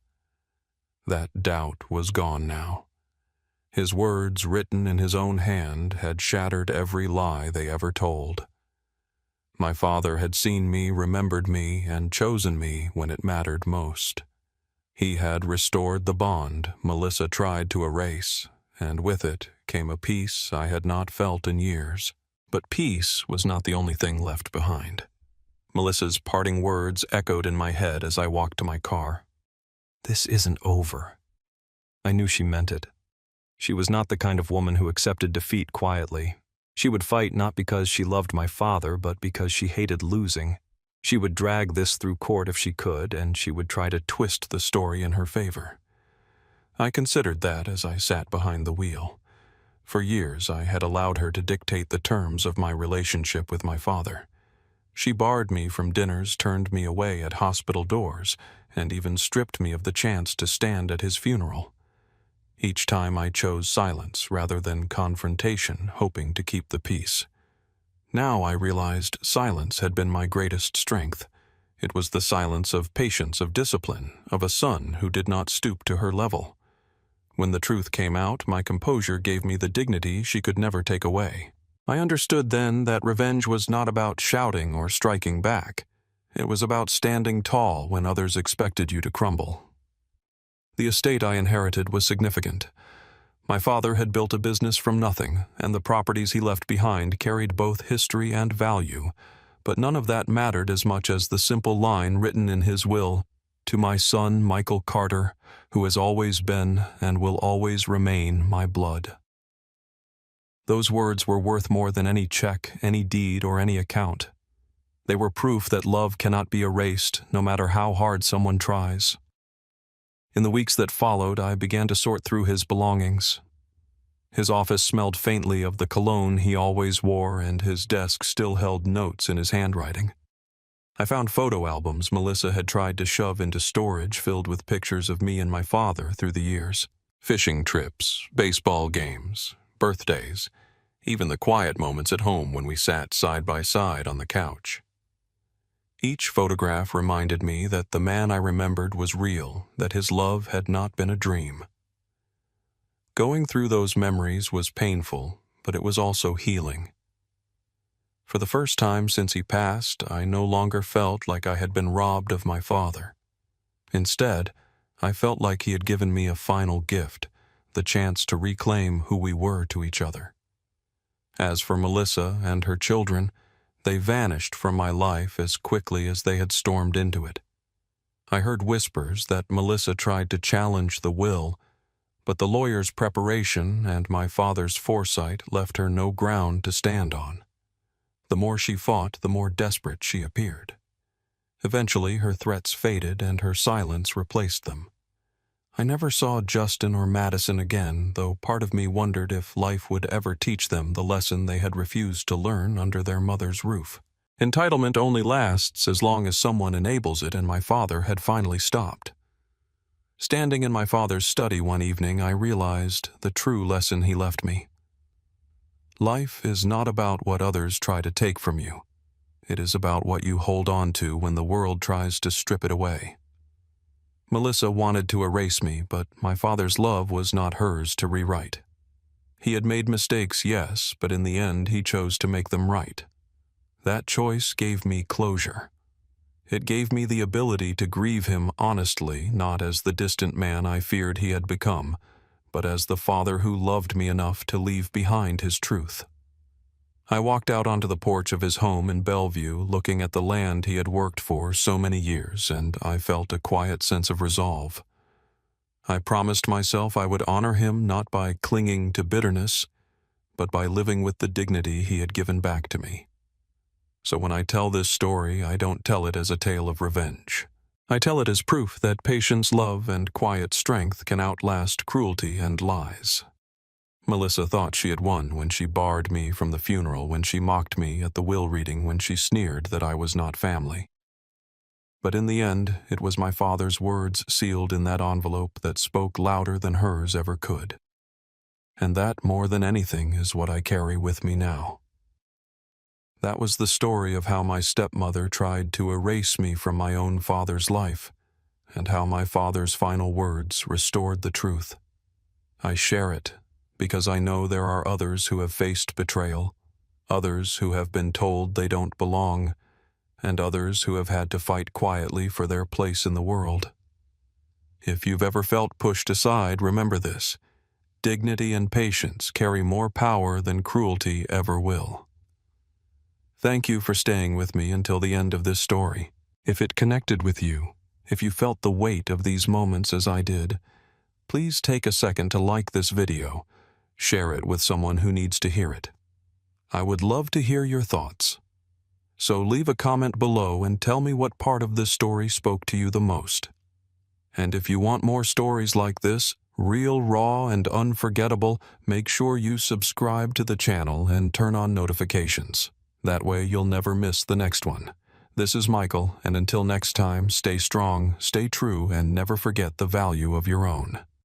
That doubt was gone now. His words, written in his own hand, had shattered every lie they ever told. My father had seen me, remembered me, and chosen me when it mattered most. He had restored the bond Melissa tried to erase, and with it came a peace I had not felt in years. But peace was not the only thing left behind. Melissa's parting words echoed in my head as I walked to my car. "This isn't over." I knew she meant it. She was not the kind of woman who accepted defeat quietly. She would fight not because she loved my father, but because she hated losing. She would drag this through court if she could, and she would try to twist the story in her favor. I considered that as I sat behind the wheel. For years I had allowed her to dictate the terms of my relationship with my father. She barred me from dinners, turned me away at hospital doors, and even stripped me of the chance to stand at his funeral. Each time I chose silence rather than confrontation, hoping to keep the peace. Now I realized silence had been my greatest strength. It was the silence of patience, of discipline, of a son who did not stoop to her level. When the truth came out, my composure gave me the dignity she could never take away. I understood then that revenge was not about shouting or striking back. It was about standing tall when others expected you to crumble. The estate I inherited was significant. My father had built a business from nothing, and the properties he left behind carried both history and value. But none of that mattered as much as the simple line written in his will, "To my son Michael Carter, who has always been and will always remain my blood." Those words were worth more than any check, any deed, or any account. They were proof that love cannot be erased, no matter how hard someone tries. In the weeks that followed, I began to sort through his belongings. His office smelled faintly of the cologne he always wore, and his desk still held notes in his handwriting. I found photo albums Melissa had tried to shove into storage filled with pictures of me and my father through the years. Fishing trips, baseball games, birthdays, even the quiet moments at home when we sat side by side on the couch. Each photograph reminded me that the man I remembered was real, that his love had not been a dream. Going through those memories was painful, but it was also healing. For the first time since he passed, I no longer felt like I had been robbed of my father. Instead, I felt like he had given me a final gift, the chance to reclaim who we were to each other. As for Melissa and her children, they vanished from my life as quickly as they had stormed into it. I heard whispers that Melissa tried to challenge the will, but the lawyer's preparation and my father's foresight left her no ground to stand on. The more she fought, the more desperate she appeared. Eventually, her threats faded and her silence replaced them. I never saw Justin or Madison again, though part of me wondered if life would ever teach them the lesson they had refused to learn under their mother's roof. Entitlement only lasts as long as someone enables it, and my father had finally stopped. Standing in my father's study one evening, I realized the true lesson he left me. Life is not about what others try to take from you. It is about what you hold on to when the world tries to strip it away. Melissa wanted to erase me, but my father's love was not hers to rewrite. He had made mistakes, yes, but in the end he chose to make them right. That choice gave me closure. It gave me the ability to grieve him honestly, not as the distant man I feared he had become, but as the father who loved me enough to leave behind his truth. I walked out onto the porch of his home in Bellevue, looking at the land he had worked for so many years, and I felt a quiet sense of resolve. I promised myself I would honor him not by clinging to bitterness, but by living with the dignity he had given back to me. So when I tell this story, I don't tell it as a tale of revenge. I tell it as proof that patience, love, and quiet strength can outlast cruelty and lies. Melissa thought she had won when she barred me from the funeral, when she mocked me at the will reading, when she sneered that I was not family. But in the end, it was my father's words sealed in that envelope that spoke louder than hers ever could. And that, more than anything, is what I carry with me now. That was the story of how my stepmother tried to erase me from my own father's life, and how my father's final words restored the truth. I share it because I know there are others who have faced betrayal, others who have been told they don't belong, and others who have had to fight quietly for their place in the world. If you've ever felt pushed aside, remember this: dignity and patience carry more power than cruelty ever will. Thank you for staying with me until the end of this story. If it connected with you, if you felt the weight of these moments as I did, please take a second to like this video. Share it with someone who needs to hear it. I would love to hear your thoughts. So leave a comment below and tell me what part of this story spoke to you the most. And if you want more stories like this, real, raw, and unforgettable, make sure you subscribe to the channel and turn on notifications. That way you'll never miss the next one. This is Michael, and until next time, stay strong, stay true, and never forget the value of your own.